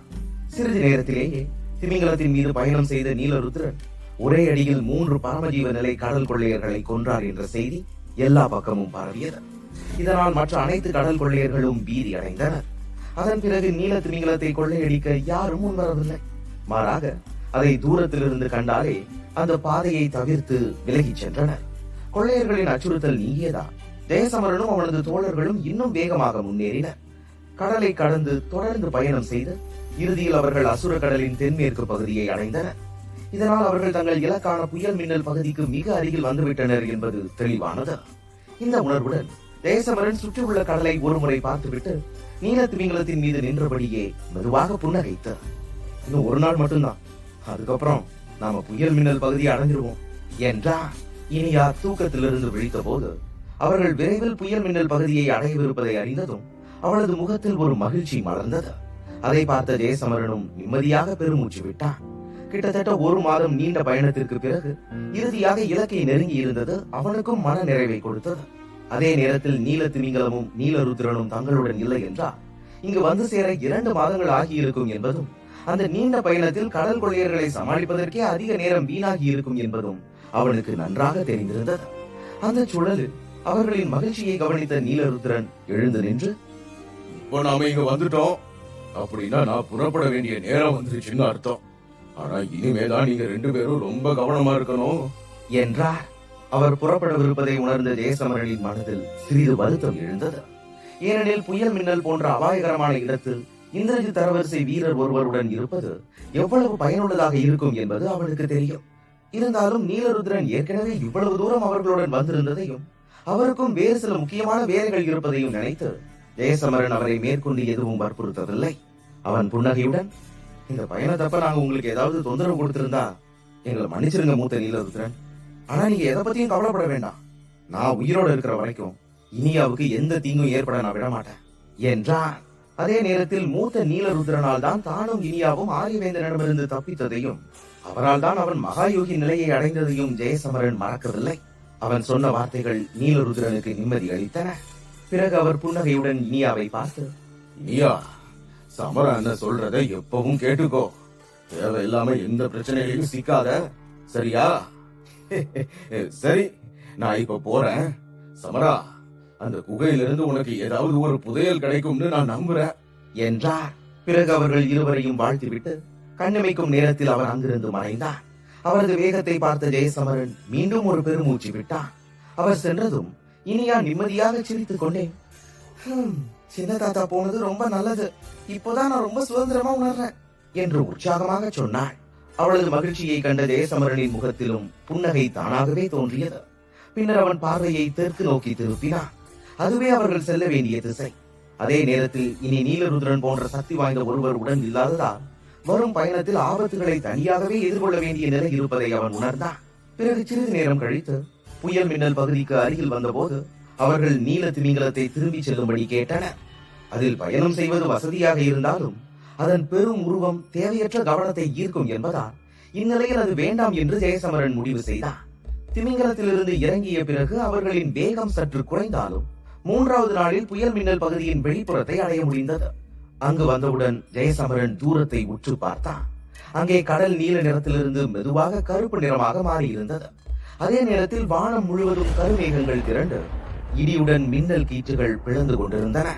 சிறிது நேரத்திலேயே திமிங்கலத்தின் மீது பயணம் செய்த நீலருத்ரன் ஒரே அடியில் 3 பரமஜீவ நிலை கடல் கொள்ளையர்களை கொன்றார் என்ற செய்தி எல்லா பக்கமும் பரவியது. இதனால் மற்ற அனைத்து கடல் கொள்ளையர்களும் பீதி அடைந்தனர். அதன் பிறகு நீல திமிங்கலத்தை கொள்ளையடிக்க யாரும் முன்வரவில்லை. மாறாக அதை தூரத்திலிருந்து கண்டாலே அந்த பாதையை தவிர்த்து விலகிச் சென்றனர். கொள்ளையர்களின் அச்சுறுத்தல் நீங்கியதா ஜெயசமரனும் அவனது தோழர்களும் இன்னும் வேகமாக முன்னேறினர். கடலை கடந்து தொடர்ந்து பயணம் செய்து இறுதியில் அவர்கள் அசுர கடலின் தென்மேற்கு பகுதியை அடைந்தனர். இதனால் அவர்கள் தங்கள் இலக்கான புயல் மின்னல் பகுதிக்கு மிக அருகில் வந்துவிட்டனர் என்பது தெளிவானது. இந்த உணர்வுடன் ஜெயசமரன் சுற்றியுள்ள கடலை ஒருமுறை பார்த்துவிட்டு நீல திமிங்கலத்தின் மீது நின்றபடியே மெதுவாக புன்னகைத்தார். இன்னும் ஒரு நாள் மட்டும்தான், அதுக்கப்புறம் நாம புயல் மின்னல் பகுதியை அடைஞ்சிருவோம் என்றார். இனியா தூக்கத்திலிருந்து விழித்த போது அவர்கள் விரைவில் புயல் மின்னல் பகுதியை அடையவிருப்பதை அறிந்ததும் அவளது முகத்தில் ஒரு மகிழ்ச்சி மலர்ந்தது. அதை பார்த்த ஜெயசமரனும் நிம்மதியாக பெருமூச்சு விட்டான். கிட்டத்தட்ட 1 மாதம் நீண்ட பயணத்திற்கு பிறகு இறுதியாக இலக்கை நெருங்கி இருந்தது அவனுக்கும் மன நிறைவை கொடுத்தது. அதே நேரத்தில் நீல திமிங்கலமும் நீலருத்ரனும் தங்களுடன் இல்லை என்றால் இங்கு வந்து சேர 2 மாதங்கள் ஆகியிருக்கும் என்பதும், அந்த நீண்ட பயணத்தில் கடல் கொள்ளையர்களை சமாளிப்பதற்கே அதிக நேரம் வீணாகி இருக்கும் என்பதும் அவனுக்கு நன்றாக தெரிந்திருந்தது. அந்த சூழலில் அவர்களின் மகிழ்ச்சியை கவனித்த நீலருத்ரன் எழுந்து நின்று, இப்போ நாம இங்க வந்துட்டோம், அப்படின்னா நான் புறப்பட வேண்டிய நேரம் வந்துருச்சுன்னு அர்த்தம். ஆனா இனிமேதான் நீங்க 2 பேரும் ரொம்ப கவனமா இருக்கணும் என்றார். அவர் புறப்படவிருப்பதை உணர்ந்த ஜெயசமரனின் மனதில் சிறிது வருத்தம் எழுந்தது. ஏனெனில் புயல் மின்னல் போன்ற அபாயகரமான இடத்தில் இந்திரஜித் தரவரிசை வீரர் ஒருவருடன் இருப்பது எவ்வளவு பயனுள்ளதாக இருக்கும் என்பது அவனுக்கு தெரியும். இருந்தாலும் நீலருத்ரன் ஏற்கனவே இவ்வளவு தூரம் அவர்களுடன் வந்திருந்ததையும் அவருக்கும் வேறு சில முக்கியமான வேலைகள் இருப்பதையும் நினைத்து ஜெயசமரன் அவரை மேற்கொண்டு எதுவும் வற்புறுத்தவில்லை. அவன் புன்னகையுடன், இந்த பயணத்தப்ப நாங்க உங்களுக்கு ஏதாவது தொந்தரவு கொடுத்திருந்தா எங்களை மன்னிச்சிருங்க மூத்த நீலருத்ரன். ஆனா நீங்க எதை பத்தியும் கவலைப்பட வேண்டாம். நான் உயிரோட இருக்கிற வரைக்கும் இனியாவுக்கு எந்த தீங்கும் ஏற்பட நான் விட மாட்டேன் என்றான். அதே நேரத்தில் மூத்த நீலருத்ரனால் தான் தானும் இனியாவும் ஆரியவேந்தனிடமிருந்து தப்பித்ததையும் அவரால் தான் அவன் மகாயோகி நிலையை அடைந்ததையும் ஜெயசமரன் மறக்கவில்லை. அவன் சொன்ன வார்த்தைகள் நீலருத்ரனுக்கு நிம்மதி அளித்தன. பிறகு அவர் புன்னகையுடன் இனியாவை பார்த்து, இனியா, சமர அண்ணன் சொல்றதை எப்பவும் கேட்டுக்கோ. தேவையில்லாம எந்த பிரச்சனையிலையும் சிக்காத, சரியா? சரி, நான் இப்ப போறேன். சமரா, அந்த குகையிலிருந்து உனக்கு ஏதாவது ஒரு புதையல் கிடைக்கும்னு நான் நம்புறேன் என்றார். பிறகு அவர்கள் இருவரையும் வாழ்த்திவிட்டு கண்ணிமைக்கும் நேரத்தில் அவர் அங்கிருந்து மறைந்தார். அவரது வேகத்தை பார்த்த ஜெயசமரன் மீண்டும் ஒரு பெருமூச்சு விட்டான். அவர் சென்றதும் இனியா நிம்மதியாக சிரித்துக் கொண்டே, சின்ன தாத்தா போனது ரொம்ப நல்லது, இப்போதான் நான் ரொம்ப சுதந்திரமா உணர்றேன் என்று உற்சாகமாக சொன்னாள். அவளது மகிழ்ச்சியை கண்ட ஜெயசமரனின் முகத்திலும் புன்னகை தானாகவே தோன்றியது. பின்னர் அவன் பார்வையை தெற்கு நோக்கி திருப்பினான். அதுவே அவர்கள் செல்ல வேண்டிய திசை. அதே நேரத்தில் இனி நீலருத்ரன் போன்ற சக்தி வாய்ந்த ஒருவர் உடன் இல்லாததால் வரும் பயணத்தில் ஆபத்துகளை தனியாகவே எதிர்கொள்ள வேண்டிய நிலை இருப்பதை அவன் உணர்ந்தான். பிறகு சிறிது நேரம் கழித்து புயல் மின்னல் பகுதிக்கு அருகில் வந்தபோது அவர்கள் நீல திமிங்கலத்தை திரும்பி செல்லும்படி கேட்டனர். அதில் பயணம் செய்வது வசதியாக இருந்தாலும் அதன் பெரும் உருவம் தேவையற்ற கவனத்தை ஈர்க்கும் என்பதால் இந்நிலையில் அது வேண்டாம் என்று ஜெயசமரன் முடிவு செய்தார். திமிங்கலத்திலிருந்து இறங்கிய பிறகு அவர்களின் வேகம் சற்று குறைந்தாலும் 3வது நாளில் புயல் மின்னல் பகுதியின் வெளிப்புறத்தை அடைய முடிந்தது. அங்கு வந்தவுடன் ஜெயசமரன் தூரத்தை உற்று பார்த்தான். அங்கே கடல் நீல நிறத்திலிருந்து மெதுவாக கருப்பு நிறமாக மாறியிருந்தது. அதே நேரத்தில் வானம் முழுவதும் கருமேகங்கள் திரண்டு இடியுடன் மின்னல் கீற்றுகள் பிளந்து கொண்டிருந்தன.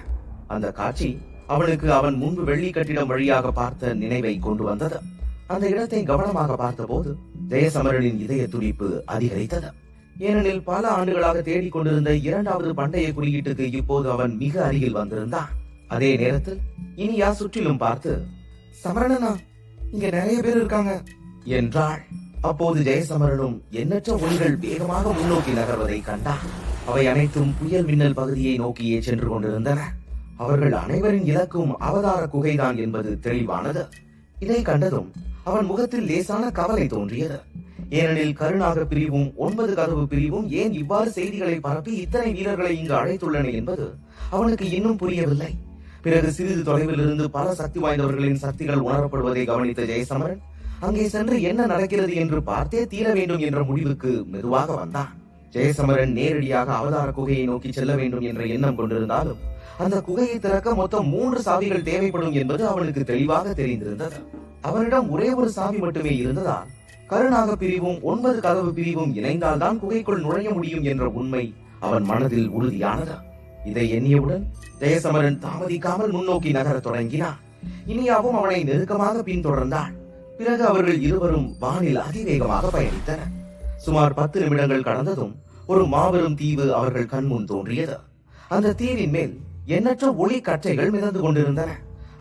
அந்த காட்சி அவனுக்கு அவன் முன்பு வெள்ளி கட்டிடம் வழியாக பார்த்த நினைவை கொண்டு வந்தது. அந்த இடத்தை கவனமாக பார்த்தபோது ஜெயசமரனின் இதய துடிப்பு அதிகரித்தது. ஏனெனில் பல ஆண்டுகளாக தேடிக் கொண்டிருந்த 2வது பண்டைய குறியீட்டுக்கு இப்போது அவன் மிக அருகில் வந்திருந்தான். அதே நேரத்தில் இனியா சுற்றிலும் பார்த்து, சமரணனா, இங்க நிறைய பேர் இருக்காங்க என்றாள். அப்போது ஜெயசமரனும் எண்ணற்ற ஒளிகள் வேகமாக முன்னோக்கி நகர்வதை கண்டான். அவை அனைத்தும் புயல் மின்னல் பகுதியை நோக்கியே சென்று கொண்டிருந்தன. அவர்கள் அனைவரின் இலக்கும் அவதார குகைதான் என்பது தெளிவானது. இதை கண்டதும் அவன் முகத்தில் லேசான கவலை தோன்றியது. ஏனெனில் கருணாக பிரிவும் 9 கதவு பிரிவும் ஏன் இவ்வாறு செய்திகளை பரப்பி இத்தனை வீரர்களை இங்கு அழைத்துள்ளன என்பது அவனுக்கு இன்னும் புரியவில்லை. பிறகு சிறிது தொலைவில் இருந்து பல சக்தி வாய்ந்தவர்களின் சக்திகள் உணரப்படுவதை கவனித்த ஜெயசமரன் அங்கே சென்று என்ன நடக்கிறது என்று பார்த்தே தீர வேண்டும் என்ற முடிவுக்கு மெதுவாக வந்தான். ஜெயசமரன் நேரடியாக அவதார குகையை நோக்கி செல்ல வேண்டும் என்ற எண்ணம் கொண்டிருந்தாலும் அந்த குகையை திறக்க மொத்தம் 3 சாவிகள் தேவைப்படும் என்பது அவனுக்கு தெளிவாக தெரிந்திருந்தது. அவனிடம் ஒரே ஒரு சாவி மட்டுமே இருந்ததால் கருநாக பிரிவும் 9 கதவு பிரிவும் இணைந்தால்தான் குகைக்குள் நுழைய முடியும் என்ற உண்மை அவன் மனதில் உறுதியானது. இதை எண்ணியவுடன் ஜெயசமரன் தாமதிக்காமல் முன்னோக்கி நகர தொடங்கினான். இனியாவும் அவனை நெருக்கமாக பின்தொடர்ந்தாள். பிறகு அவர்கள் இருவரும் வானில் அதிவேகமாக பயணித்தனர். சுமார் 10 நிமிடங்கள் கடந்ததும் ஒரு மாபெரும் தீவு அவர்கள் கண்முன் தோன்றியது. அந்த தீவின் மேல் எண்ணற்ற ஒளி கற்றைகள் மிதந்து கொண்டிருந்தன.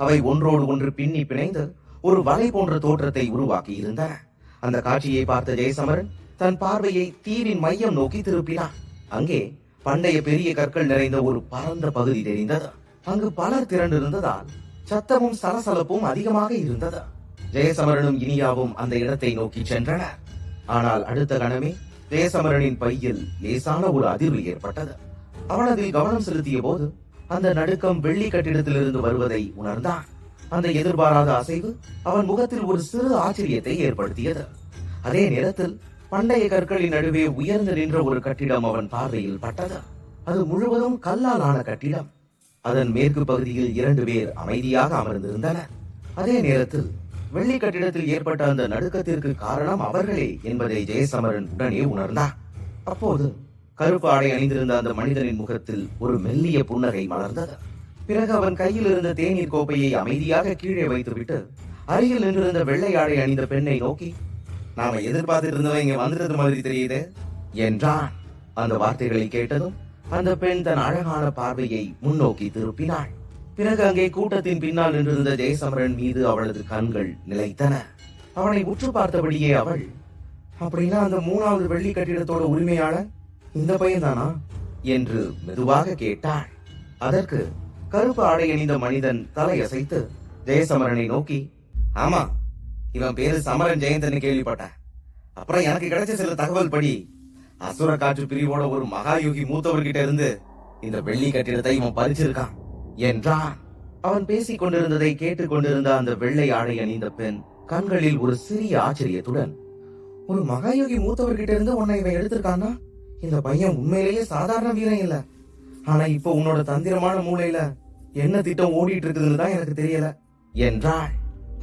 அவை ஒன்றோடு ஒன்று பின்னி பிணைந்து ஒரு வலை போன்ற தோற்றத்தை உருவாக்கி இருந்தன. அந்த காட்சியை பார்த்த ஜெயசமரன் தன் பார்வையை தீவின் மையம் நோக்கி திருப்பினான். அங்கே பண்டைய பெரிய கற்கள் நிறைந்த ஒரு பரந்த பகுதி தெரிந்தது. அங்கு பலர் திரண்டிருந்ததால் சத்தமும் சலசலப்பும் அதிகமாக இருந்தது. ஜெயசமரனும் இனியாவும் அந்த இடத்தை நோக்கி சென்றனர். ஆனால் அடுத்த கணமே ஜெயசமரனின் பையில் லேசான ஒரு அதிர்வு ஏற்பட்டது. அவன் அதில் கவனம் செலுத்திய போது அந்த நடுக்கம் வெள்ளி கட்டிடத்திலிருந்து வருவதை உணர்ந்தான். அந்த எதிர்பாராத அசைவு அவன் முகத்தில் ஒரு சிறு ஆச்சரியத்தை ஏற்படுத்தியது. அதே நேரத்தில் பண்டைய கற்களின் நடுவே உயர்ந்து நின்ற ஒரு கட்டிடம் அவன் பார்வையில் பட்டது. அது முழுவதும் கல்லால் ஆன கட்டிடம். அதன் மேற்கு பகுதியில் 2 பேர் அமைதியாக அமர்ந்திருந்தனர். அதே நேரத்தில் வெள்ளி கட்டிடத்தில் ஏற்பட்ட அந்த நடுக்கத்திற்கு காரணம் அவர்களே என்பதை ஜெயசமரன் உடனே உணர்ந்தான். அப்போது கருப்பு ஆடை அணிந்திருந்த அந்த மனிதனின் முகத்தில் ஒரு மெல்லிய புன்னகை மலர்ந்தது. பிறகு அவன் கையில் இருந்த தேநீர் கோப்பையை அமைதியாக கீழே வைத்துவிட்டு அருகில் நின்றிருந்த வெள்ளை ஆடை அணிந்த பெண்ணை நோக்கி, நாம எதிர்பார்த்துட்டு இருந்தவன் இங்க வந்துடுறது மாதிரி தெரியுது என்றான். அந்த வார்த்தைகளை கேட்டதும் அந்த பெண் தன் அழகான பார்வையை முன்னோக்கி திருப்பினாள். பிறகு அங்கே கூட்டத்தின் பின்னால் நின்றிருந்த ஜெயசமரன் மீது அவளது கண்கள் நிலைத்தன. அவனை உற்று பார்த்தபடியே அவள், அப்படின்னா அந்த 3வது வெள்ளி கட்டிடத்தோட உரிமையாளர் இந்த பையன் தானா என்று மெதுவாக கேட்டாள். அதற்கு கருப்பு ஆடை அணிந்த மனிதன் தலையசைத்து ஜெயசமரனை நோக்கி, ஆமா, இவன் பேரு சமரன் ஜெயந்தன்னு கேள்விப்பட்டேன். அப்புறம் எனக்கு கிடைச்ச சில தகவல் படி அசுர காற்று பிரிவோட ஒரு மகாயோகி மூத்தவர்கிட்ட இருந்து இந்த வெள்ளி கட்டிடத்தை இவன் பறிச்சிருக்கான் என்றான். அவன் பேசிக் கொண்டிருந்ததை கேட்டுக் கொண்டிருந்த அந்த வெள்ளை ஆடை அணிந்த பெண் கண்களில் ஒரு சிறிய ஆச்சரியத்துடன், ஒரு மகாயோகி மூத்தவர்கிட்ட இருந்து உன்னை இவன் எடுத்திருக்கான்னா இந்த பையன் உண்மையிலேயே சாதாரண வீரன் இல்ல. ஆனா இப்போ உன்னோட தந்திரமான மூளையில என்ன திட்டம் ஓடிட்டு இருக்குதுன்னு தான் எனக்கு தெரியல என்றாள்.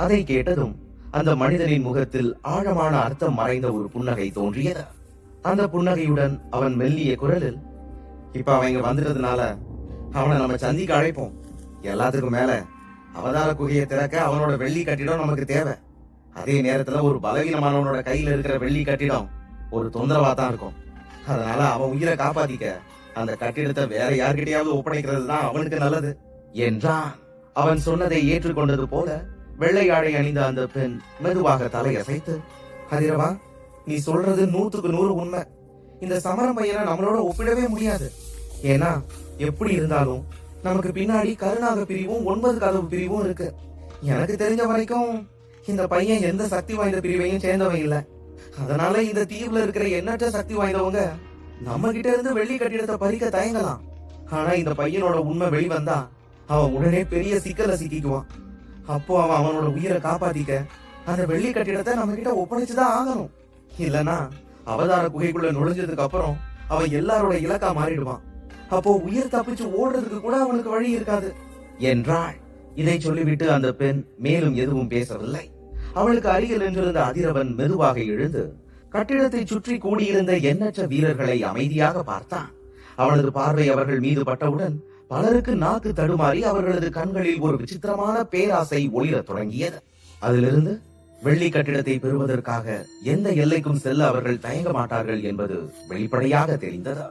அதை கேட்டதும் அந்த மனிதனின் முகத்தில் ஆழமான அர்த்தம் மறைந்த ஒரு புன்னகை தோன்றியது. அந்த புன்னகையுடன் அவன் மெல்லிய குரலில், இப்ப அவன் இங்க வந்துட்டதுனால அவனை நம்ம சந்திக்க அழைப்போம். எல்லாத்துக்கும் மேல அவதார குகையை திறக்க அவனோட வெள்ளி கட்டிடம் நமக்கு தேவை. அதே நேரத்துல ஒரு பலவீனமானவனோட கையில இருக்கிற வெள்ளி கட்டிடம் ஒரு தொந்தரவா தான் இருக்கும். அதனால அவன் உயிரை காப்பாத்திக்க அந்த கட்டிடத்தை வேற யார்கிட்டயாவது ஒப்படைக்கிறது தான் அவனுக்கு நல்லது என்றான். அவன் சொன்னதை ஏற்றுக்கொண்டது போல வெள்ளை ஆடை அணிந்த அந்த பெண் மெதுவாக தலையசைத்து, ஹதிரவா, நீ சொல்றது 100க்கு 100 உண்மை. இந்த சமரம் பையனை நம்மளோட ஒப்பிடவே முடியாது. ஏன்னா எப்படி இருந்தாலும் நமக்கு பின்னாடி கருநாக பிரிவும் 9 கதவு பிரிவும் இருக்கு. எனக்கு தெரிஞ்ச வரைக்கும் இந்த பையன் எந்த சக்தி வாய்ந்த பிரிவையும் சேர்ந்தவன் இல்ல. அதனால இந்த தீவுல இருக்கிற எண்ணற்ற சக்தி வாய்ந்தவங்க நம்ம கிட்ட இருந்து வெள்ளி கட்டிடத்தை பறிக்க தயங்கலாம். ஆனா இந்த பையனோட உண்மை வெளிவந்தா அவன் உடனே பெரிய சிக்கல சிக்கிக்குவான். அப்போ அவன் அவனோட உயிரை காப்பாத்திக்க அந்த வெள்ளி கட்டிடத்தை நம்ம கிட்ட ஒப்படைச்சுதான் ஆகணும். இல்லனா அவதார குகைக்குள்ள நுழைஞ்சதுக்கு அப்புறம் அவன் எல்லாரோட இலக்கா மாறிடுவான். அப்போ உயிர் தப்பிச்சு ஓடுறதுக்கு கூட அவனுக்கு வழி இருக்காது என்றாள். இதை சொல்லிவிட்டு அந்த பெண் மேலும் எதுவும் பேசவில்லை. அவளுக்கு அருகில் நின்றிருந்த அதிரவன் மெதுவாக எழுந்து கட்டிடத்தை சுற்றி கூடியிருந்த எண்ணற்ற வீரர்களை அமைதியாக பார்த்தான். அவனது பார்வை அவர்கள் மீது பட்டவுடன் பலருக்கு நாக்கு தடுமாறி அவர்களது கண்களில் ஒரு விசித்திரமான பேராசை ஒளிரத் தொடங்கியது. அதிலிருந்து வெள்ளி கட்டிடத்தை பெறுவதற்காக எந்த எல்லைக்கும் செல்ல அவர்கள் தயங்க மாட்டார்கள் என்பது வெளிப்படையாக தெரிந்தது.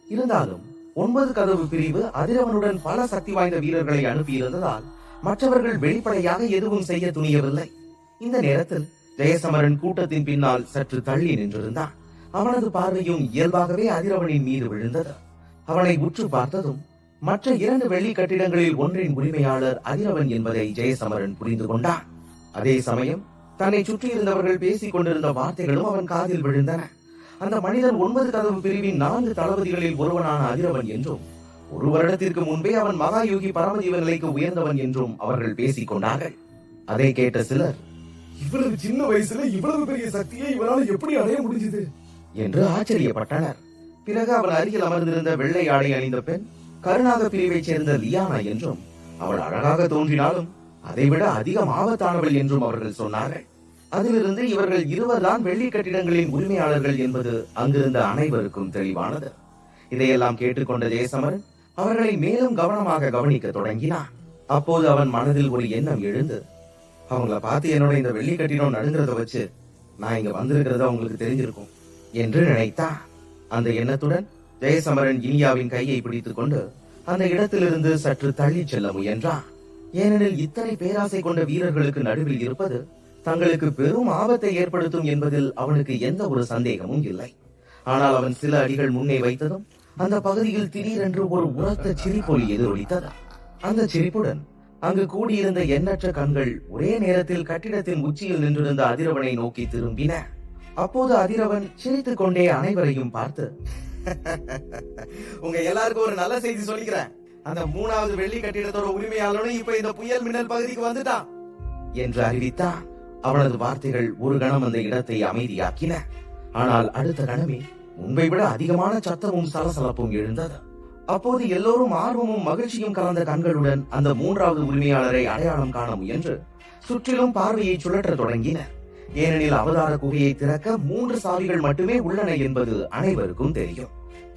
இருந்தாலும் 9 கதவு பிரிவு அதிரவனுடன் பல சக்தி வாய்ந்த வீரர்களை அனுப்பியிருந்ததால் மற்றவர்கள் வெளிப்படையாக எதுவும் செய்ய துணியவில்லை. இந்த நேரத்தில் ஜெயசமரன் கூட்டத்தின் பின்னால் சற்று தள்ளி நின்றிருந்தான். அவனது பார்வையும் இயல்பாகவே அதிரவனின் மீது விழுந்தது. அவனை உற்று பார்த்ததும் மற்ற 2 வெள்ளி கட்டிடங்களில் ஒன்றின் உரிமையாளர் அதிரவன் என்பதை ஜெயசமரன் புரிந்து கொண்டான். அதே சமயம் தன்னை சுற்றி இருந்தவர்கள் பேசிக் கொண்டிருந்த வார்த்தைகளும் அவன் காதில் விழுந்தன. அந்த மனிதன் 9 கதவு பிரிவின் 4 தளபதிகளில் ஒருவனான அதிரவன் என்றும் 1 வருடத்திற்கு முன்பே அவன் மகாயோகி பரமஜீவ நிலைக்கு உயர்ந்தவன் என்றும் அவர்கள் பேசிக் கொண்டார்கள். அதை கேட்ட சிலர், இவ்வளவு சின்ன வயசுல இவ்வளவு பெரிய சக்தியை இவரால் எப்படி அடைய முடிஞ்சது என்று ஆச்சரியப்பட்டனர். பிறகு அவன் அருகில் அமர்ந்திருந்த வெள்ளை ஆடை அணிந்த பெண் கருநாக பிரிவைச் சேர்ந்த லியானா என்றும் அவள் அழகாக தோன்றினாலும் அதைவிட அதிகம் ஆபத்தானவள் என்றும் அவர்கள் சொன்னார்கள். அதிலிருந்து இவர்கள் இருவர்தான் வெள்ளி கட்டிடங்களின் உரிமையாளர்கள் என்பது அங்கிருந்த அனைவருக்கும் தெளிவானது. இதையெல்லாம் கேட்டுக்கொண்ட ஜெயசமரன் அவர்களை மேலும் கவனமாக கவனிக்க தொடங்கினான். அப்போது அவன் மனதில் ஒரு எண்ணம் எழுந்து, அவங்கள பார்த்து என்னோட இந்த வெள்ளி கட்டிடம் நடுங்கிறத வச்சு நான் இங்க வந்திருக்கிறத அவங்களுக்கு தெரிஞ்சிருக்கும் என்று நினைத்தான். அந்த எண்ணத்துடன் ஜெயசமரன் இனியாவின் கையை பிடித்துக் கொண்டு அந்த இடத்திலிருந்து சற்று தள்ளி செல்ல முயன்றான். ஏனெனில் இத்தனை பேராசை கொண்ட வீரர்களுக்கு நடுவில் இருப்பது தங்களுக்கு பெரும் ஆபத்தை ஏற்படுத்தும் என்பதில் அவனுக்கு எந்த ஒரு சந்தேகமும் இல்லை. ஆனால் அவன் சில அடிகள் முன்னே வைத்ததும் அந்த பகுதியில் திடீரென்று ஒரு உரத்த சிரிப்பொலி எதிரொலித்தது. அந்த சிரிப்புடன் அங்கு கூடியிருந்த எண்ணற்ற கண்கள் ஒரே நேரத்தில் கட்டிடத்தின் உச்சியில் நின்றிருந்த அதிரவனை நோக்கி திரும்பின. அப்போது அதிரவன் சிரித்துக் கொண்டே அனைவரையும் பார்த்து, உங்க எல்லாருக்கும் ஒரு நல்ல செய்தி சொல்லிக்கிறேன். அந்த 3வது வெள்ளி கட்டிடத்தோட உரிமையாளனும் இப்ப இந்த புயல் மின்னல் பகுதிக்கு வந்துட்டான் என்று அறிவித்தான். அவனது வார்த்தைகள் ஒரு கணம் அந்த இடத்தை அமைதியாக்கின. ஆனால் அடுத்த கணமே முன்பை விட அதிகமான சத்தமும் சலசலப்பும் எழுந்தது. அப்போது எல்லோரும் ஆர்வமும் மகிழ்ச்சியும் கலந்த கண்களுடன் அந்த 3வது உரிமையாளரை அடையாளம் காண முயன்று சுற்றிலும் பார்வையை சுழற்ற தொடங்கினர். ஏனெனில் அவதார குகையை திறக்க 3 சாவிகள் மட்டுமே உள்ளன என்பது அனைவருக்கும் தெரியும்.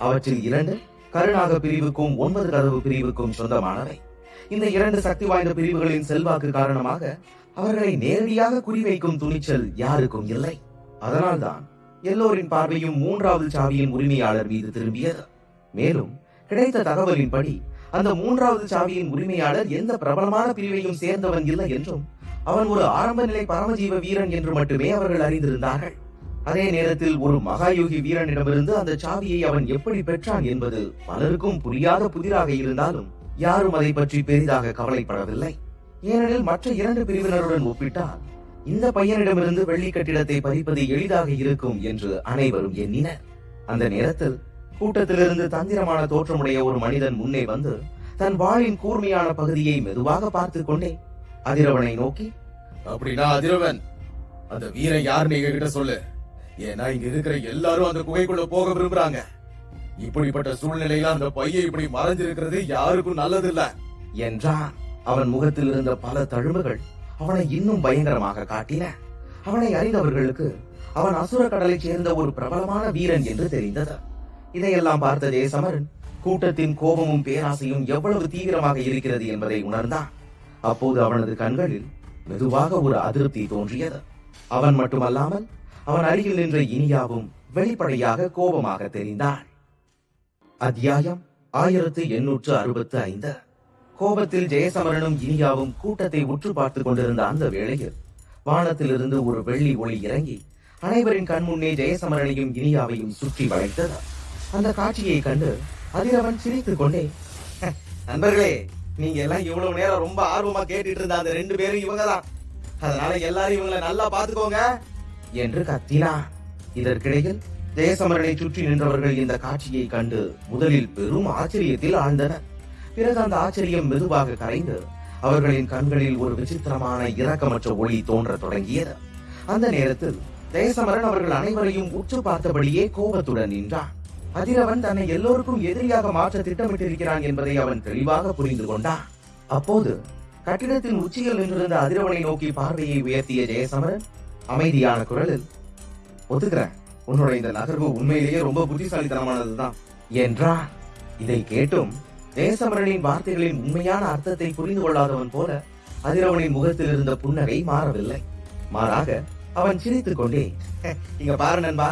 அவற்றில் 2 கருநாக பிரிவுக்கும் 9 கதவு பிரிவுக்கும் சொந்தமானவை. இந்த 2 சக்தி வாய்ந்த பிரிவுகளின் செல்வாக்கு காரணமாக அவர்களை நேரடியாக குறிவைக்கும் துணிச்சல் யாருக்கும் இல்லை. அதனால்தான் எல்லோரின் பார்வையும் 3வது சாவியின் உரிமையாளர் மீது திரும்பியது. மேலும் கிடைத்த தகவலின்படி அந்த 3வது சாவியின் உரிமையாளர் எந்த பிரபலமான பிரிவையும் சேர்ந்தவன் இல்லை என்றும் அவன் ஒரு ஆரம்ப நிலை பரமஜீவ வீரன் என்று மட்டுமே அவர்கள் அறிந்திருந்தார்கள். அதே நேரத்தில் ஒரு மகாயோகி வீரனிடமிருந்து அந்த சாவியை அவன் எப்படி பெற்றான் என்பது பலருக்கும் புரியாத புதிராக இருந்தாலும் யாரும் அதை பற்றி பெரிதாக கவலைப்படவில்லை. ஏனெனில் மற்ற 2 பிரிவினருடன் ஒப்பிட்டால் இந்த பையனிடமிருந்து வெள்ளி கட்டிடத்தை பறிப்பது எளிதாக இருக்கும் என்று அனைவரும் எண்ணினர். அந்த நேரத்தில் கூட்டத்திலிருந்து தந்திரமான தோற்றமுடைய ஒரு மனிதன் முன்னே வந்து தன் வாளின் கூர்மையான பகுதியை மெதுவாக பார்த்து கொண்டே அதிரவனை நோக்கி, அப்படின்னா அதிரவன், அந்த வீரன் யாருன்னு எங்க கிட்ட சொல்லு. ஏன்னா இங்க இருக்கிற எல்லாரும் அந்த குகைக்குள்ள போக விரும்புறாங்க. இப்படிப்பட்ட சூழ்நிலையில அந்த பையன் இப்படி மறைஞ்சிருக்கிறது யாருக்கும் நல்லதில்ல என்றான். அவன் முகத்தில் இருந்த பல தழும்புகள் அவனை இன்னும் பயங்கரமாக காட்டின. அவனை அறிந்தவர்களுக்கு அவன் அசுர கடலை சேர்ந்த ஒரு பிரபலமான வீரன் என்று தெரிந்தது. இதையெல்லாம் பார்த்த ஜெயசமரன் கூட்டத்தின் கோபமும் பேராசையும் எவ்வளவு தீவிரமாக இருக்கிறது என்பதை உணர்ந்தான். அப்போது அவனது கண்களில் மெதுவாக ஒரு அதிருப்தி தோன்றியது. அவன் மட்டுமல்லாமல் அவன் அருகில் நின்ற இனியாவும் வெளிப்படையாக கோபமாக தெரிந்தாள். அத்தியாயம் 1865. கோபத்தில் ஜெயசமரனும் இனியாவும் கூட்டத்தை உற்று பார்த்துக் கொண்டிருந்த அந்த வேளையில் வானத்திலிருந்து ஒரு வெள்ளி ஒளி இறங்கி அனைவரின் கண்முன்னே ஜெயசமரனையும் இனியாவையும் சுற்றி வளைத்தது. அந்த காட்சியை கண்டு அதிரவன் சிரித்துக் கொண்டே, நண்பர்களே, நீங்க எல்லாம் இவ்வளவு நேரம் ரொம்ப ஆர்வமா கேட்டுட்டு இருந்த அந்த 2 பேரும் இவங்கதான். அதனால எல்லாரும் இவங்களை நல்லா பாத்துக்கோங்க என்று கத்தினான். இதற்கிடையில் ஜெயசமரனை சுற்றி நின்றவர்கள் இந்த காட்சியை கண்டு முதலில் பெரும் ஆச்சரியத்தில் ஆழ்ந்தனர். பிறகு அந்த ஆச்சரியம் மெதுவாக கரைந்து அவர்களின் கண்களில் ஒரு விசித்திரமான இரக்கமற்ற ஒளி தோன்ற தொடங்கியது. அந்த நேரத்தில் ஜெயசமரன் அவர்கள் அனைவரையும் உற்று பார்த்தபடியே கோபத்துடன் நின்றான். அதிரவன் தன்னை எல்லோருக்கும் எதிரியாக மாற்ற திட்டமிட்டிருக்கிறான் என்பதை அவன் தெளிவாக புரிந்து கொண்டான். அப்போது கட்டிடத்தின் உச்சியில் நின்றிருந்த அதிரவனை நோக்கி பார்வையை உயர்த்திய ஜெயசமரன் அமைதியான குரலில், ஒத்துக்கிறேன், உன்னோட இந்த நகர்வு உண்மையிலேயே ரொம்ப புத்திசாலித்தனமானதுதான் என்றான். இதை கேட்டும் ஜெயசமரனின் வார்த்தைகளின் உண்மையான அர்த்தத்தை புரிந்து கொள்ளாதவன் போல அதிரவனின் முகத்தில் இருந்த புன்னகை மாறவில்லை. மாறாக அவன் சிரித்துக் கொண்டே, இங்க பாரு நண்பா,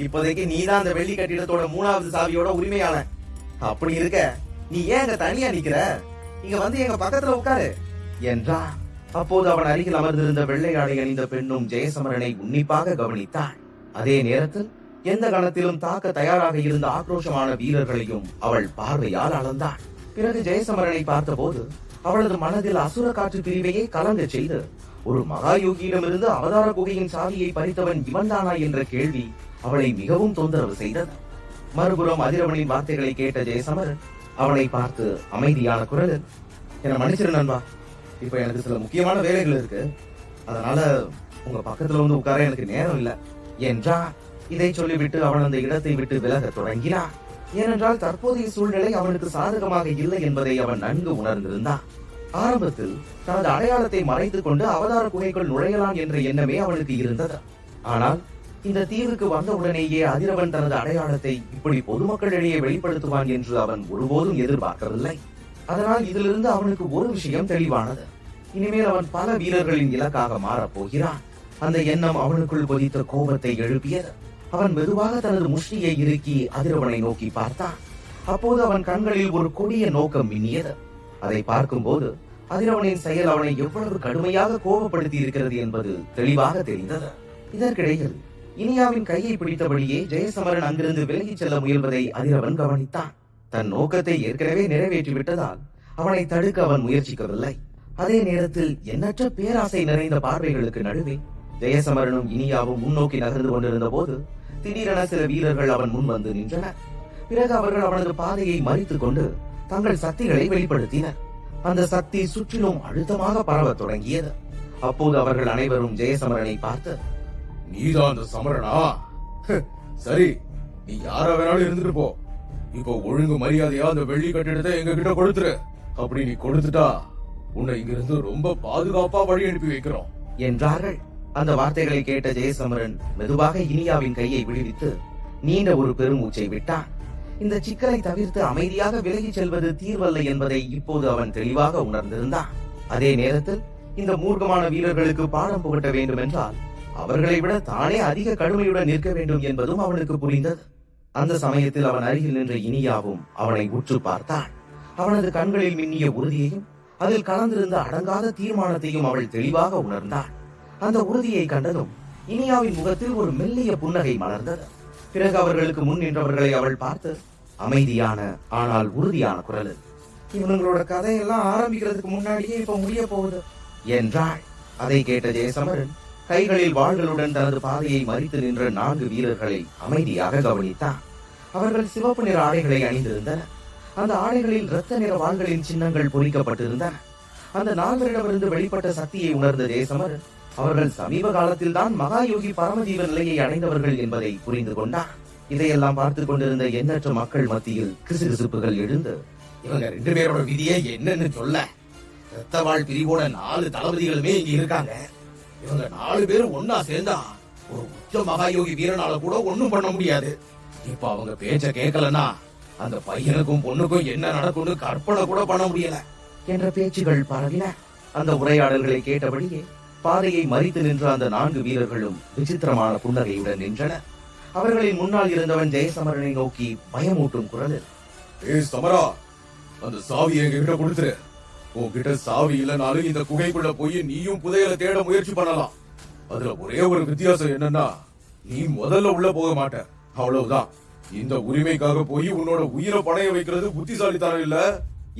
இப்போதைக்கு நீதான் அந்த வெள்ளி கட்டிடத்தோட 3வது சாவியோட உரிமையாளன். அப்படி இருக்க நீ ஏன் அங்க தனியா நிக்கிற? இங்க வந்து எங்க பக்கத்துல உட்காரு என்றான். அப்போது அவன் அருகில் அமர்ந்திருந்த வெள்ளை ஆடை அணிந்த பெண்ணும் ஜெயசமரனை உன்னிப்பாக கவனித்தாள். அதே நேரத்தில் எந்த கணத்திலும் தாக்க தயாராக இருந்த ஆக்ரோஷமான வீரர்களையும் அவள் பார்வையால் அளந்தாள். பிறகு ஜெயசமரனை பார்த்தபோது அவளது மனதில் அசுர காற்று பிரிவையே கலங்க செய்து ஒரு மகாயோகியிடமிருந்து அவதார குகையின் சாவியை பறித்தவன் இவன்தானா என்ற கேள்வி அவளை மிகவும் தொந்தரவு செய்தது. மறுபுறம் அதிரவனின் வார்த்தைகளை கேட்ட ஜெயசமரன் அவனை பார்த்து அமைதியான குரலில், என்ன மன்னிச்சிரு நண்பா, இப்ப எனக்கு சில முக்கியமான வேலைகள் இருக்கு, அதனால உங்க பக்கத்துல வந்து உட்கார எனக்கு நேரம் இல்லை என்றான். இதை சொல்லிவிட்டு அவன் அந்த இடத்தை விட்டு விலக தொடங்கினான். ஏனென்றால் தற்போதைய சூழ்நிலை அவனுக்கு சாதகமாக இல்லை என்பதை அவன் நன்கு உணர்ந்திருந்தான். ஆரம்பத்தில் தனது அடையாளத்தை மறைத்துக் கொண்டு அவதார குகைக்குள் நுழையலாம் என்ற எண்ணமே அவனுக்கு இருந்தது. ஆனால் இந்த தீவுக்கு வந்தவுடனேயே அதிரவன் தனது அடையாளத்தை இப்படி பொதுமக்களிடையே வெளிப்படுத்துவான் என்று அவன் ஒருபோதும் எதிர்பார்க்கவில்லை. அதனால் இதிலிருந்து அவனுக்கு ஒரு விஷயம் தெளிவானது. இனிமேல் அவன் பல வீரர்களின் இலக்காக மாறப் போகிறான். அந்த எண்ணம் அவனுக்குள் கொதித்த கோபத்தை எழுப்பியது. அவன் மெதுவாக தனது முஷ்டியை இறுக்கி அதிரவனை நோக்கி பார்த்தான். அப்போது அவன் கண்களில் ஒரு கொடிய நோக்கம் மின்னியது. அதை பார்க்கும்போது அதிரவனின் செயல் அவனை எவ்வளவு கடுமையாக கோபப்படுத்தி இருக்கிறது என்பது தெளிவாக தெரிந்தது. இதற்கிடையில் இனியாவின் கையை பிடித்தபடியே ஜெயசமரன் அங்கிருந்து விலகிச் செல்ல முயல்வதை அதிரவன் கவனித்தான். தன் நோக்கத்தை ஏற்கனவே நிறைவேற்றிவிட்டதால் அவனை தடுக்க அவன் முயற்சிக்கவில்லை. அதே நேரத்தில் எண்ணற்ற பேராசை நிறைந்த பார்வைகளுக்கு நடுவே ஜெயசமரனும் இனியாவும் முன்னோக்கி நகர்ந்து கொண்டிருந்த போது திடீரென சில வீரர்கள் அவன் முன் வந்து நின்றனர். பிறகு அவர்கள் அவனது பாதையை மறித்துக் கொண்டு தங்கள் சக்திகளை வெளிப்படுத்தினர். அந்த சக்தி சுற்றிலும் அழுத்தமாக பரவத் தொடங்கியது. அப்போது அவர்கள் அனைவரும் ஜெயசமரனை பார்த்து, நீதான் அந்த சமரனா? சரி, நீ யார வேணாலும் இருந்துட்டு போ. இப்போ ஒழுங்கு மரியாதையா அந்த வெள்ளி கட்டிடத்தை எங்க கிட்ட கொடுத்துரு. அப்படி நீ கொடுத்துட்டா உன்னை இங்கிருந்து ரொம்ப பாதுகாப்பா வழி அனுப்பி வைக்கிறோம் என்றார்கள். அந்த வார்த்தைகளை கேட்ட ஜெயசமரன் மெதுவாக இனியாவின் கையை விடுவித்து நீண்ட ஒரு பெருமூச்சை விட்டான். இந்த சிக்கலை தவிர்த்து அமைதியாக விலகிச் செல்வது தீர்வல்ல என்பதை இப்போது அவன் தெளிவாக உணர்ந்திருந்தான். அதே நேரத்தில் இந்த மூர்க்கமான வீரர்களுக்கு பாடம் புகட்ட வேண்டும் என்றால் அவர்களை விட தானே அதிக கடுமையுடன் நிற்க வேண்டும் என்பதும் அவனுக்கு புரிந்தது. அந்த சமயத்தில் அவன் அருகில் நின்ற இனியாவும் அவனை உற்று பார்த்தாள். அவனது கண்களில் மின்னிய உறுதியையும் அதில் கலந்திருந்த அடங்காத தீர்மானத்தையும் அவள் தெளிவாக உணர்ந்தாள். அந்த உறுதியை கண்டதும் இனியாவின் முகத்தில் ஒரு மெல்லிய புன்னகை மலர்ந்தது. பிறகு அவர்களுக்கு முன் நின்றவர்களை அவள் பார்த்து அமைதியான ஆனால் உறுதியான குரலில், இவங்களோட கதையெல்லாம் ஆரம்பிக்கிறதுக்கு முன்னாடியே இப்ப முடிய போகுது என்றாள். அதை கேட்ட ஜெயசமரன் கைகளில் வாள்களுடன் தனது பாதையை மறித்து நின்ற 4 வீரர்களை அமைதியாக கவனித்தான். அவர்கள் சிவப்பு நிற ஆடைகளை அணிந்திருந்தனர். அந்த ஆடைகளில் இரத்த நிற வாள்களின் சின்னங்கள் பொறிக்கப்பட்டிருந்தன. அந்த 4 வெளிப்பட்ட சக்தியை உணர்ந்த ஜெயசமரன் அவர்கள் சமீப காலத்தில் தான் மகாயோகி பரமஜீவ நிலையை அடைந்தவர்கள் என்பதை புரிந்து கொண்டார். இதையெல்லாம் பார்த்துக் கொண்டிருந்த எண்ணற்ற மக்கள் மத்தியில் கிசுகிசுப்புகள் எழுந்து, இவங்க 2 பேரோட விதியே என்னன்னு சொல்ல. ரத்தவாள் பிரிவோட 4 தளபதிகளுமே இங்க இருக்காங்க. இவங்க 4 பேரும் ஒன்னா சேர்ந்தா ஒரு உச்ச மகாயோகி வீரனால கூட ஒண்ணும் பண்ண முடியாது. இப்ப அவங்க பேச்ச கேட்கலன்னா அந்த பையனுக்கும் பொண்ணுக்கும் என்ன நடக்கும்னு கற்பனை கூட பண்ண முடியல என்ற பேச்சுகள் பரவின. அந்த உரையாடல்களை கேட்டபடியே பாதையை மறித்து நின்ற அந்த 4 வீரர்களும் விசித்திரமான புன்னகையுடன் நின்றனர். அவர்களின் முன்னால் இருந்தவன் ஜெயசமரனை நோக்கி பயமூட்டும் குரலில், ஏய் சமரா, அந்த சாவி என்கிட்ட கொடுத்துரு. உன்கிட்ட சாவி இல்லனாலும் இந்த குகைக்குள்ள போய் நீயும் புதையலை தேட முயற்சி பண்ணலாம். அதுல ஒரே ஒரு வித்தியாசம் என்னன்னா, நீ முதல்ல உள்ள போக மாட்ட, அவ்வளவுதான். இந்த உரிமைக்காக போய் உன்னோட உயிரை பணைய வைக்கிறது புத்திசாலித்தனம் இல்ல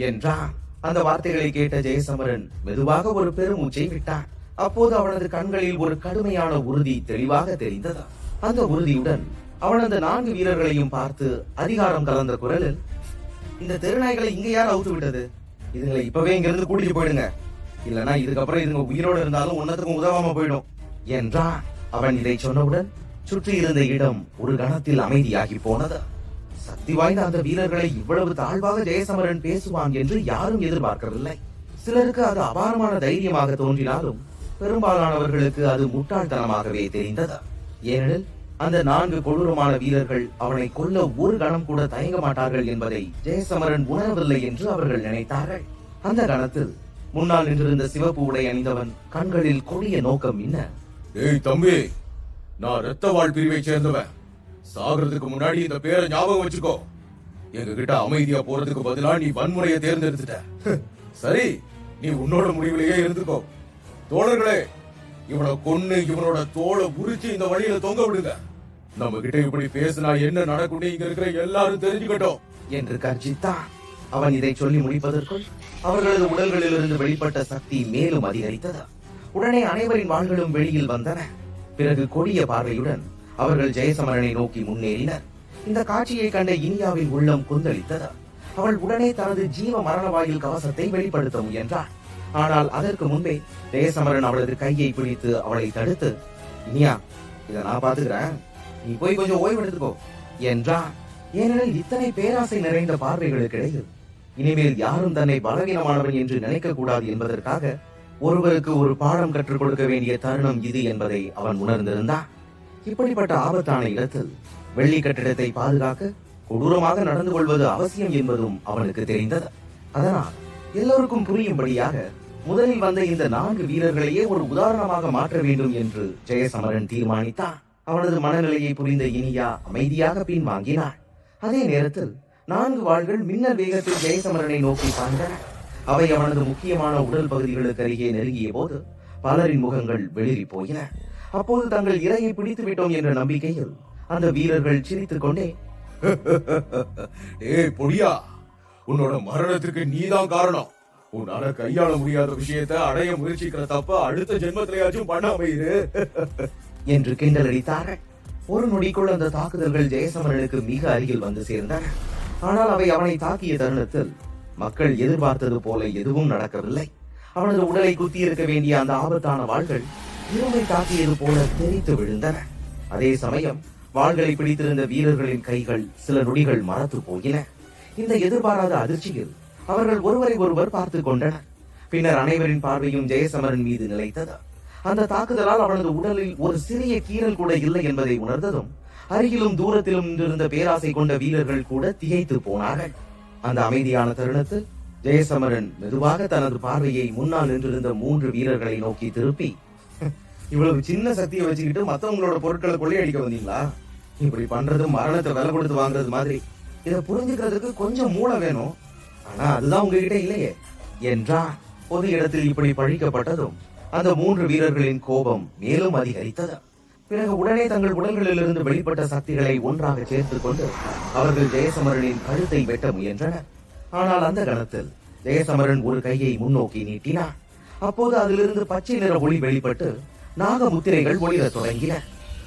என்றான். அந்த வார்த்தைகளை கேட்ட ஜெயசமரன் மெதுவாக ஒரு பெருமூச்சை விட்டான். அப்போது அவனது கண்களில் ஒரு கடுமையான உறுதி தெளிவாக தெரிந்தது. அந்த உறுதியுடன் அவன் அந்த 4 வீரர்களையும் பார்த்து அதிகாரம் கலந்த குரலில், இந்த தெருநாய்களை இங்க யார் அவுத்து விட்டது? இதுங்களை இப்பவே இங்க இருந்து கூட்டிட்டு போயிடுங்க, இல்லனா இதுக்கப்புறம் இதுங்க உயிரோடு இருந்தாலும் ஒன்னத்துக்கும் உதவாம போயிடும் என்றான். அவன் இதை சொன்னவுடன் சுற்றி இருந்த இடம் ஒரு கணத்தில் அமைதியாகி போனது. சக்தி வாய்ந்த அந்த வீரர்களை இவ்வளவு தாழ்வாக ஜெயசமரன் பேசுவான் என்று யாரும் எதிர்பார்க்கவில்லை. சிலருக்கு அது அபாரமான தைரியமாக தோன்றினாலும் பெரும்பாலானவர்களுக்கு அது முட்டாள்தனமாகவே தெரிந்தது. ஏனெனில் அந்த 4 கொடூரமான வீரர்கள் அவனை கொல்ல ஒரு கணம் கூட தயங்க மாட்டார்கள் என்பதை ஜெயசமரன் உணரவில்லை என்று அவர்கள் நினைத்தார்கள். அந்த கணத்தில் முன்னால் நின்றிருந்த சிவப்பு உடை அணிந்தவன் கண்களில் கொடிய நோக்கம் என்ன, ஏய் தம்பி, நான் ரத்தவாள் பிரிவை சேர்ந்தவன். சாகிறதுக்கு முன்னாடி இந்த பேரை ஞாபகம் வச்சுக்கோ. எங்க கிட்ட அமைதியா போறதுக்கு பதிலா நீ வன்முறையை தேர்ந்தெடுத்துட்ட. சரி, நீ உன்னோட முடிவிலேயே இருந்துக்கோ. தோழர்களே, இவனை கொன்னு இவனோட தோலை உரிச்சு இந்த வழியில தொங்க விடுங்க. நம்ம கிட்ட இப்படி பேசினா என்ன நடக்கும்னு இங்க இருக்கிற எல்லாரும் தெரிஞ்சுக்கட்டும் என்று கர்ஜித்தான். அவன் இதை சொல்லி முடிப்பதற்குள் அவர்களது உடல்களிலிருந்து வெளிப்பட்ட சக்தி மேலும் அதிகரித்தது. உடனே அனைவரின் வாள்களும் வெளியில் வந்தன. பிறகு கொடிய பார்வையுடன் அவர்கள் ஜெயசமரனை நோக்கி முன்னேறினர். இந்த காட்சியை கண்ட இனியாவின் உள்ளம் கொந்தளித்தது. அவள் உடனே தனது ஜீவ மரண வாயில் கவசத்தை வெளிப்படுத்த முயன்றாள். ஆனால் அதற்கு முன்பே ஜெயசமரன் அவளது கையை பிடித்து அவளை தடுத்து, இனியா, இதை நான் பாத்துக்கிறேன், நீ போய் கொஞ்சம் ஓய்வு எடுத்துக்கோ என்றான். ஏனெனில் இத்தனை பேராசை நிறைந்த பார்வைகளுக்கு இடையில் இனிமேல் யாரும் தன்னை பலவீனமானவன் என்று நினைக்க கூடாது என்பதற்காக ஒருவருக்கு ஒரு பாடம் கற்றுக் கொடுக்க வேண்டிய தருணம் இது என்பதை அவன் உணர்ந்திருந்தான். இப்படிப்பட்ட ஆபத்தான இடத்தில் வெள்ளி கட்டிடத்தை பாதுகாக்க கொடூரமாக நடந்து கொள்வது அவசியம் என்பதும் அவனுக்கு தெரிந்தது. அதனால் எல்லோருக்கும் புரியும்படியாக முதலில் வந்த இந்த 4 வீரர்களையே ஒரு உதாரணமாக மாற்ற வேண்டும் என்று ஜெயசமரன் தீர்மானித்தான். அவனது மனநிலையை புரிந்த இனியா அமைதியாக பின்வாங்கினாள். அதே நேரத்தில் 4 வாள்கள் மின்னல் வேகத்தில் ஜெயசமரனை நோக்கி பாய்ந்தன. அவை அவனது முக்கியமான உடல் பகுதிகளுக்கு அருகே நெருங்கிய போது பலரின் முகங்கள் வெளிரி போயின. அப்போது தங்கள் இரையை பிடித்து விட்டோம் என்ற நம்பிக்கையில் அந்த வீரர்கள் சிரித்துக் கொண்டே, ஏய் பொடியா, உன்னோட மரணத்திற்கு நீதான் காரணம். உன்னால கையாள முடியாத விஷயத்தை அடைய முயற்சிக்கிற தப்ப அடுத்த ஜென்மத்திலேயாச்சும் பண்ணாம இரு என்று கிண்டல் அடித்தார்கள். ஒரு நொடிக்குள் அந்த தாக்குதல்கள் ஜெயசமரனுக்கு மிக அருகில் வந்து சேர்ந்தன. ஆனால் அவை அவனை தாக்கிய தருணத்தில் மக்கள் எதிர்பார்த்தது போல எதுவும் நடக்கவில்லை. அவனது உடலை குத்தியிருக்க வேண்டிய அந்த ஆபத்தான வாள்கள் இரும்பை தாக்கியது போல தெரித்து விழுந்தன. அதே சமயம் வாள்களை பிடித்திருந்த வீரர்களின் கைகள் சில நொடிகள் மரத்து போயின. இந்த எதிர்பாராத அதிர்ச்சியில் அவர்கள் ஒருவரை ஒருவர் பார்த்து கொண்டனர். பின்னர் அனைவரின் பார்வையும் ஜெயசமரன் மீது நிலைத்தது. அந்த தாக்குதலால் அவனது உடலில் ஒரு சிறிய கீறல் கூட இல்லை என்பதை உணர்ந்ததும் அருகிலும் தூரத்திலும் நின்றிருந்த பேராசை கொண்ட வீரர்கள் கூட திகைத்து போனார்கள். அந்த அமைதியான தருணத்தில் ஜெயசமரன் மெதுவாக தனது பார்வையை முன்னால் நின்றிருந்த 3 வீரர்களை நோக்கி திருப்பி, இவ்வளவு சின்ன சக்தியை வச்சுக்கிட்டு மத்தவங்களோட பொருட்களை கொள்ளையடிக்க வந்தீங்களா? இப்படி பண்றது மரணத்தை விலை கொடுத்து வாங்குறது மாதிரி. இதை புரிஞ்சுக்கிறதுக்கு கொஞ்சம் மூளை வேணும். ஆனா அதுதான் உங்ககிட்ட இல்லையே என்றான். பொது இடத்தில் இப்படி பழிக்கப்பட்டதும் அந்த 3 வீரர்களின் கோபம் மேலும் அதிகரித்தது. பிறகு உடனே தங்கள் உடல்களிலிருந்து வெளிப்பட்ட சக்திகளை ஒன்றாக சேர்த்துக் கொண்டு அவர்கள் ஜெயசமரனின் கழுத்தை வெட்ட முயன்றனர். ஆனால் அந்த கணத்தில் ஜெயசமரன் ஒரு கையை முன்னோக்கி நீட்டினான். அப்போது அதிலிருந்து பச்சை நிற ஒளி வெளிப்பட்டு நாக முத்திரைகள் ஒளிரத் தொடங்கின.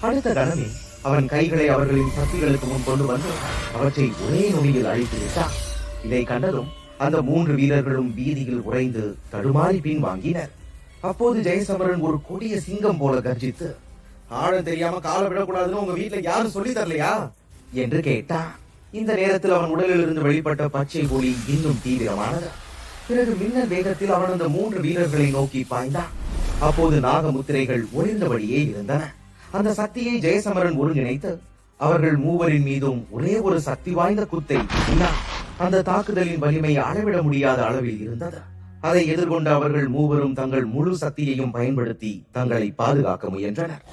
அடுத்த கணமே அவன் கைகளை அவர்களின் சக்திகளுக்கு முன் கொண்டு வந்து அவற்றை ஒரே நொடியில் அழித்து விட்டான். இதை கண்டதும் அந்த 3 வீரர்களும் வீதியில் உறைந்து தடுமாறி பின்வாங்கினர். அப்போது ஜெயசமரன் ஒரு கொடிய சிங்கம் போல கர்ஜித்து, ஆழம் தெரியாம காலை விடக்கூடாதுன்னு உங்க வீட்டுல யாரும் சொல்லி தரலையா என்று கேட்டான். இந்த நேரத்தில் அவன் உடலில் இருந்து வெளிப்பட்ட பச்சை ஒளி இன்னும் தீவிரமானது. பிறகு மின்னல் வேகத்தில் அவன் அந்த 3 வீரர்களை நோக்கி பாய்ந்தான். அப்போது நாகமுத்திரைகள் ஒளிர்ந்தபடியே இருந்தன. அந்த சக்தியை ஜெயசமரன் ஒருங்கிணைத்து அவர்கள் மூவரின் மீதும் ஒரே ஒரு சக்தி வாய்ந்த குத்தை வீசினான். அந்த தாக்குதலின் வலிமை அளவிட முடியாத அளவில் இருந்தது. அதை எதிர்கொண்ட அவர்கள் மூவரும் தங்கள் முழு சக்தியையும் பயன்படுத்தி தங்களை பாதுகாக்க முயன்றனர்.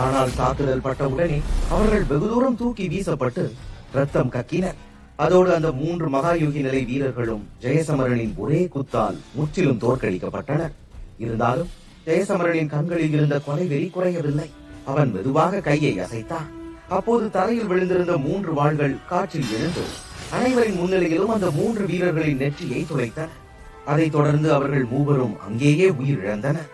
ஆனால் தாக்குதல் பட்டவுடனே அவர்கள் வெகு தூரம் தூக்கி வீசப்பட்டு ரத்தம் கக்கினர். அதோடு அந்த 3 மகாயுகி நிலை வீரர்களும் ஜெயசமரனின் ஒரே குத்தால் முற்றிலும் தோற்கடிக்கப்பட்டனர். இருந்தாலும் ஜெயசமரனின் கண்களில் இருந்த கொலை வெறி குறையவில்லை. அவன் மெதுவாக கையை அசைத்தான். அப்போது தரையில் விழுந்திருந்த 3 வாள்கள் காற்றில் எழுந்து அனைவரின் முன்னிலையிலும் அந்த 3 வீரர்களின் நெற்றியை துளைத்தன. அதைத் தொடர்ந்து அவர்கள் மூவரும் அங்கேயே உயிரிழந்தனர்.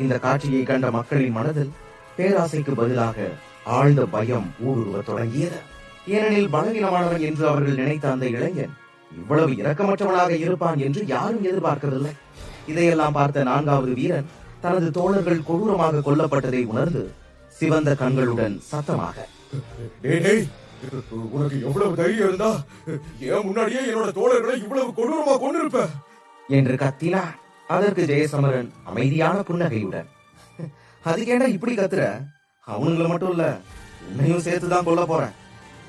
இந்த காட்சியை கண்ட மக்களின் மனதில் பேராசைக்கு பதிலாக ஆழ்ந்த பயம் ஊடுருவத் தொடங்கியது. ஏனெனில் பலவீனமானவன் என்று அவர்கள் நினைத்த அந்த இளைஞன் இவ்வளவு இரக்கமற்றவனாக இருப்பான் என்று யாரும் எதிர்பார்க்கவில்லை. இதையெல்லாம் பார்த்த 4வது வீரன் தனது தோழர்கள் கொடூரமாக கொல்லப்பட்டதை உணர்ந்து சிவந்த கண்களுடன் சத்தமாக, உனக்கு எவ்வளவு தைரியம் இருந்தா ஏன் முன்னாடியே என்னோட தோழர்களை இவ்வளவு கொடூரமா கொண்டிருப்ப என்று கத்தினார். அதற்கு ஜெயசமரன் அமைதியான புன்னகையுடன், அதுக்கேண்டா இப்படி கத்துற? அவனுங்களை மட்டும் இல்ல, உன்னையும் சேர்த்துதான் கொல்ல போறேன்.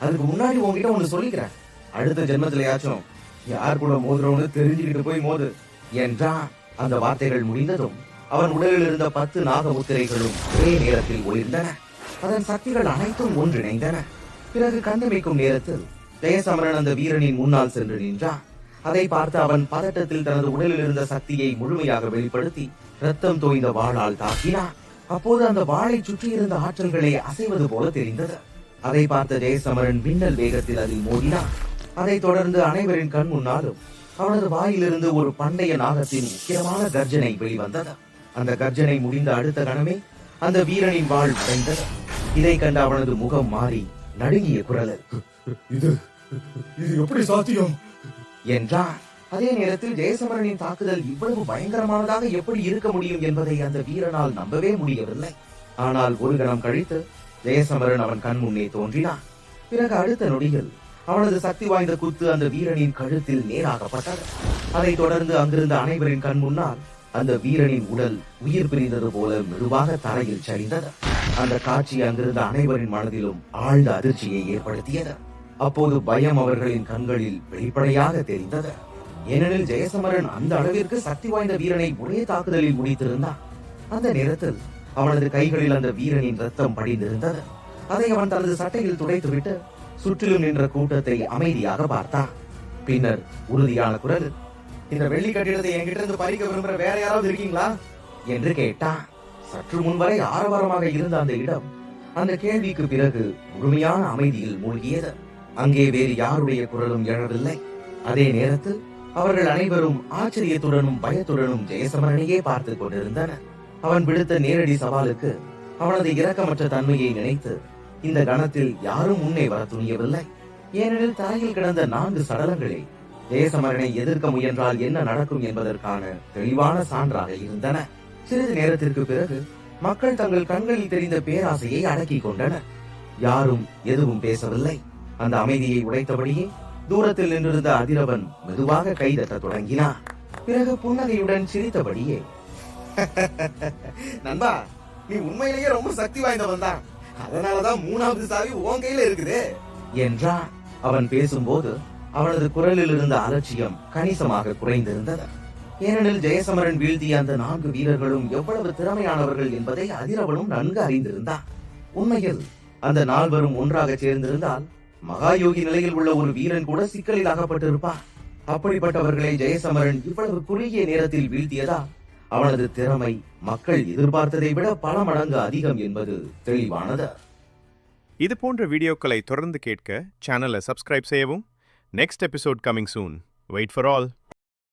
அதுக்கு முன்னாடி உங்ககிட்ட ஒண்ணு சொல்லிக்கிறேன். அடுத்த ஜென்மத்திலேயாச்சும் யார் கூட மோதுறவனு தெரிஞ்சுக்கிட்டு போய் மோது என்றான். அந்த வார்த்தைகள் முடிந்ததும் அவன் உடலில் இருந்த 10 நாகமுத்திரைகளும் ஒரே நேரத்தில் ஒளிர்ந்தன. அதன் சக்திகள் அனைத்தும் ஒன்றிணைந்தன. பிறகு கண்ணிமைக்கும் நேரத்தில் ஜெயசமரன் அந்த வீரனின் முன்னால் சென்று நின்றான். அதை பார்த்து அவன் பதட்டத்தில் தனது உடலில் இருந்த சக்தியை முழுமையாக வெளிப்படுத்தி ரத்தம் தோய்ந்த வாளால் தாக்கினான். அப்போது அந்த வாளை சுற்றி இருந்த ஆற்றல்களை அசைவது போல தெரிந்தது. அதை பார்த்த ஜெயசமரன் மின்னல் வேகத்தில் அதில் மோதினான். அதைத் தொடர்ந்து அனைவரின் கண் முன்னாலும் அவனது வாயிலிருந்து ஒரு பண்டைய நாகத்தின் முக்கியமான கர்ஜனை வெளிவந்தது. அந்த கர்ஜனை முடிந்த அடுத்த கணமே அந்த வீரனின் வாள் உடைந்தது. இதை கண்ட அவனது முகம் மாறி நடுங்கிய குரலில், இது எப்படி சாத்தியம் என்றான். அதே நேரத்தில் ஜெயசமரனின் தாக்குதல் இவ்வளவு பயங்கரமானதாக எப்படி இருக்க முடியும் என்பதை அந்த வீரனால் நம்பவே முடியவில்லை. ஆனால் ஒரு கணம் கழித்து ஜெயசமரன் அவன் கண் முன்னே தோன்றினான். பிறகு அடுத்த நொடியில் அவனது சக்தி வாய்ந்த குத்து அந்த வீரனின் கழுத்தில் நேராகப்பட்டது. அதைத் தொடர்ந்து அங்கிருந்த அனைவரின் கண் முன்னால் அந்த வீரனின் உடல் உயிர் பிரிந்தது போல மெதுவாக தரையில் சரிந்தது. அந்த காட்சி அங்கிருந்த அனைவரின் மனதிலும் ஆழ்ந்த அதிர்ச்சியை ஏற்படுத்தியது. அப்போது பயம் அவர்களின் கண்களில் வெளிப்படையாக தெரிந்தது. ஏனெனில் ஜெயசமரன் அந்த அளவிற்கு சக்தி வாய்ந்த வீரனை ஒரே தாக்குதலில் முடித்திருந்தான். அந்த நேரத்தில் அவனது கைகளில் அந்த வீரனின் ரத்தம் படிந்திருந்தது. அதை அவன் தனது சட்டையில் துடைத்துவிட்டு சுற்றிலும் நின்ற கூட்டத்தை அமைதியாக பார்த்தான். பின்னர் உறுதியான குரல், இந்த வெள்ளி கட்டிடத்தை என்கிட்ட இருந்து பறிக்க விரும்புற வேற யாராவது இருக்கீங்களா என்று கேட்டான். சற்று முன்வரை ஆரவாரமாக இருந்த அந்த இடம் அந்த கேள்விக்கு பிறகு முழுமையான அமைதியில் மூழ்கியது. அங்கே வேறு யாருடைய குரலும் எழவில்லை. அதே நேரத்தில் அவர்கள் அனைவரும் ஆச்சரியத்துடனும் பயத்துடனும் ஜெயசமரனையே பார்த்துக் கொண்டிருந்தனர். அவன் விடுத்த நேரடி சவாலுக்கு அவனது இரக்கமற்ற தன்மையை நினைத்து இந்த கணத்தில் யாரும் முன்னே வர துணியவில்லை. ஏனெனில் தரையில் கிடந்த 4 சடலங்களே ஜெயசமரனை எதிர்க்க முயன்றால் என்ன நடக்கும் என்பதற்கான தெளிவான சான்றாக இருந்தன. சிறிது நேரத்திற்கு பிறகு மக்கள் தங்கள் கண்களில் தெரிந்த பேராசையை அடக்கிக் கொண்டனர். யாரும் எதுவும் பேசவில்லை. அந்த அமைதியை உடைத்தபடியே தூரத்தில் நின்றிருந்த அதிரவன் மெதுவாக கைதட்ட தொடங்கினார். பிறகு புன்னகையுடன் சிரித்தபடியே, நண்பா, நீ உண்மையிலேயே ரொம்ப சக்தி வாய்ந்தவன் தான். அதனாலதான் 3வது சாவி உன் கையில இருக்குது என்றான். அவன் பேசும்போது அவனது குரலில் இருந்த அலட்சியம் கணிசமாக குறைந்திருந்தது. ஏனெனில் ஜெயசமரன் வீழ்த்திய அந்த 4 வீரர்களும் எவ்வளவு திறமையானவர்கள் என்பதை அதிரவனும் நன்கு அறிந்திருந்தான். உண்மையில் அந்த 4வரும் ஒன்றாக சேர்ந்திருந்தால் மகாயோகி நிலையில் உள்ள ஒரு வீரன் கூட சிக்கலில் அகப்பட்டிருப்பான். அப்படிப்பட்டவர்களை ஜெயசமரன் இவ்வளவு குறுகிய நேரத்தில் வீழ்த்தியதா அவனது திறமை மக்கள் எதிர்பார்த்ததை விட பல மடங்கு அதிகம் என்பது தெளிவானது. இது போன்ற வீடியோக்களை தொடர்ந்து கேட்க சேனலை சப்ஸ்கிரைப் செய்யவும். Next episode coming soon. Wait for all.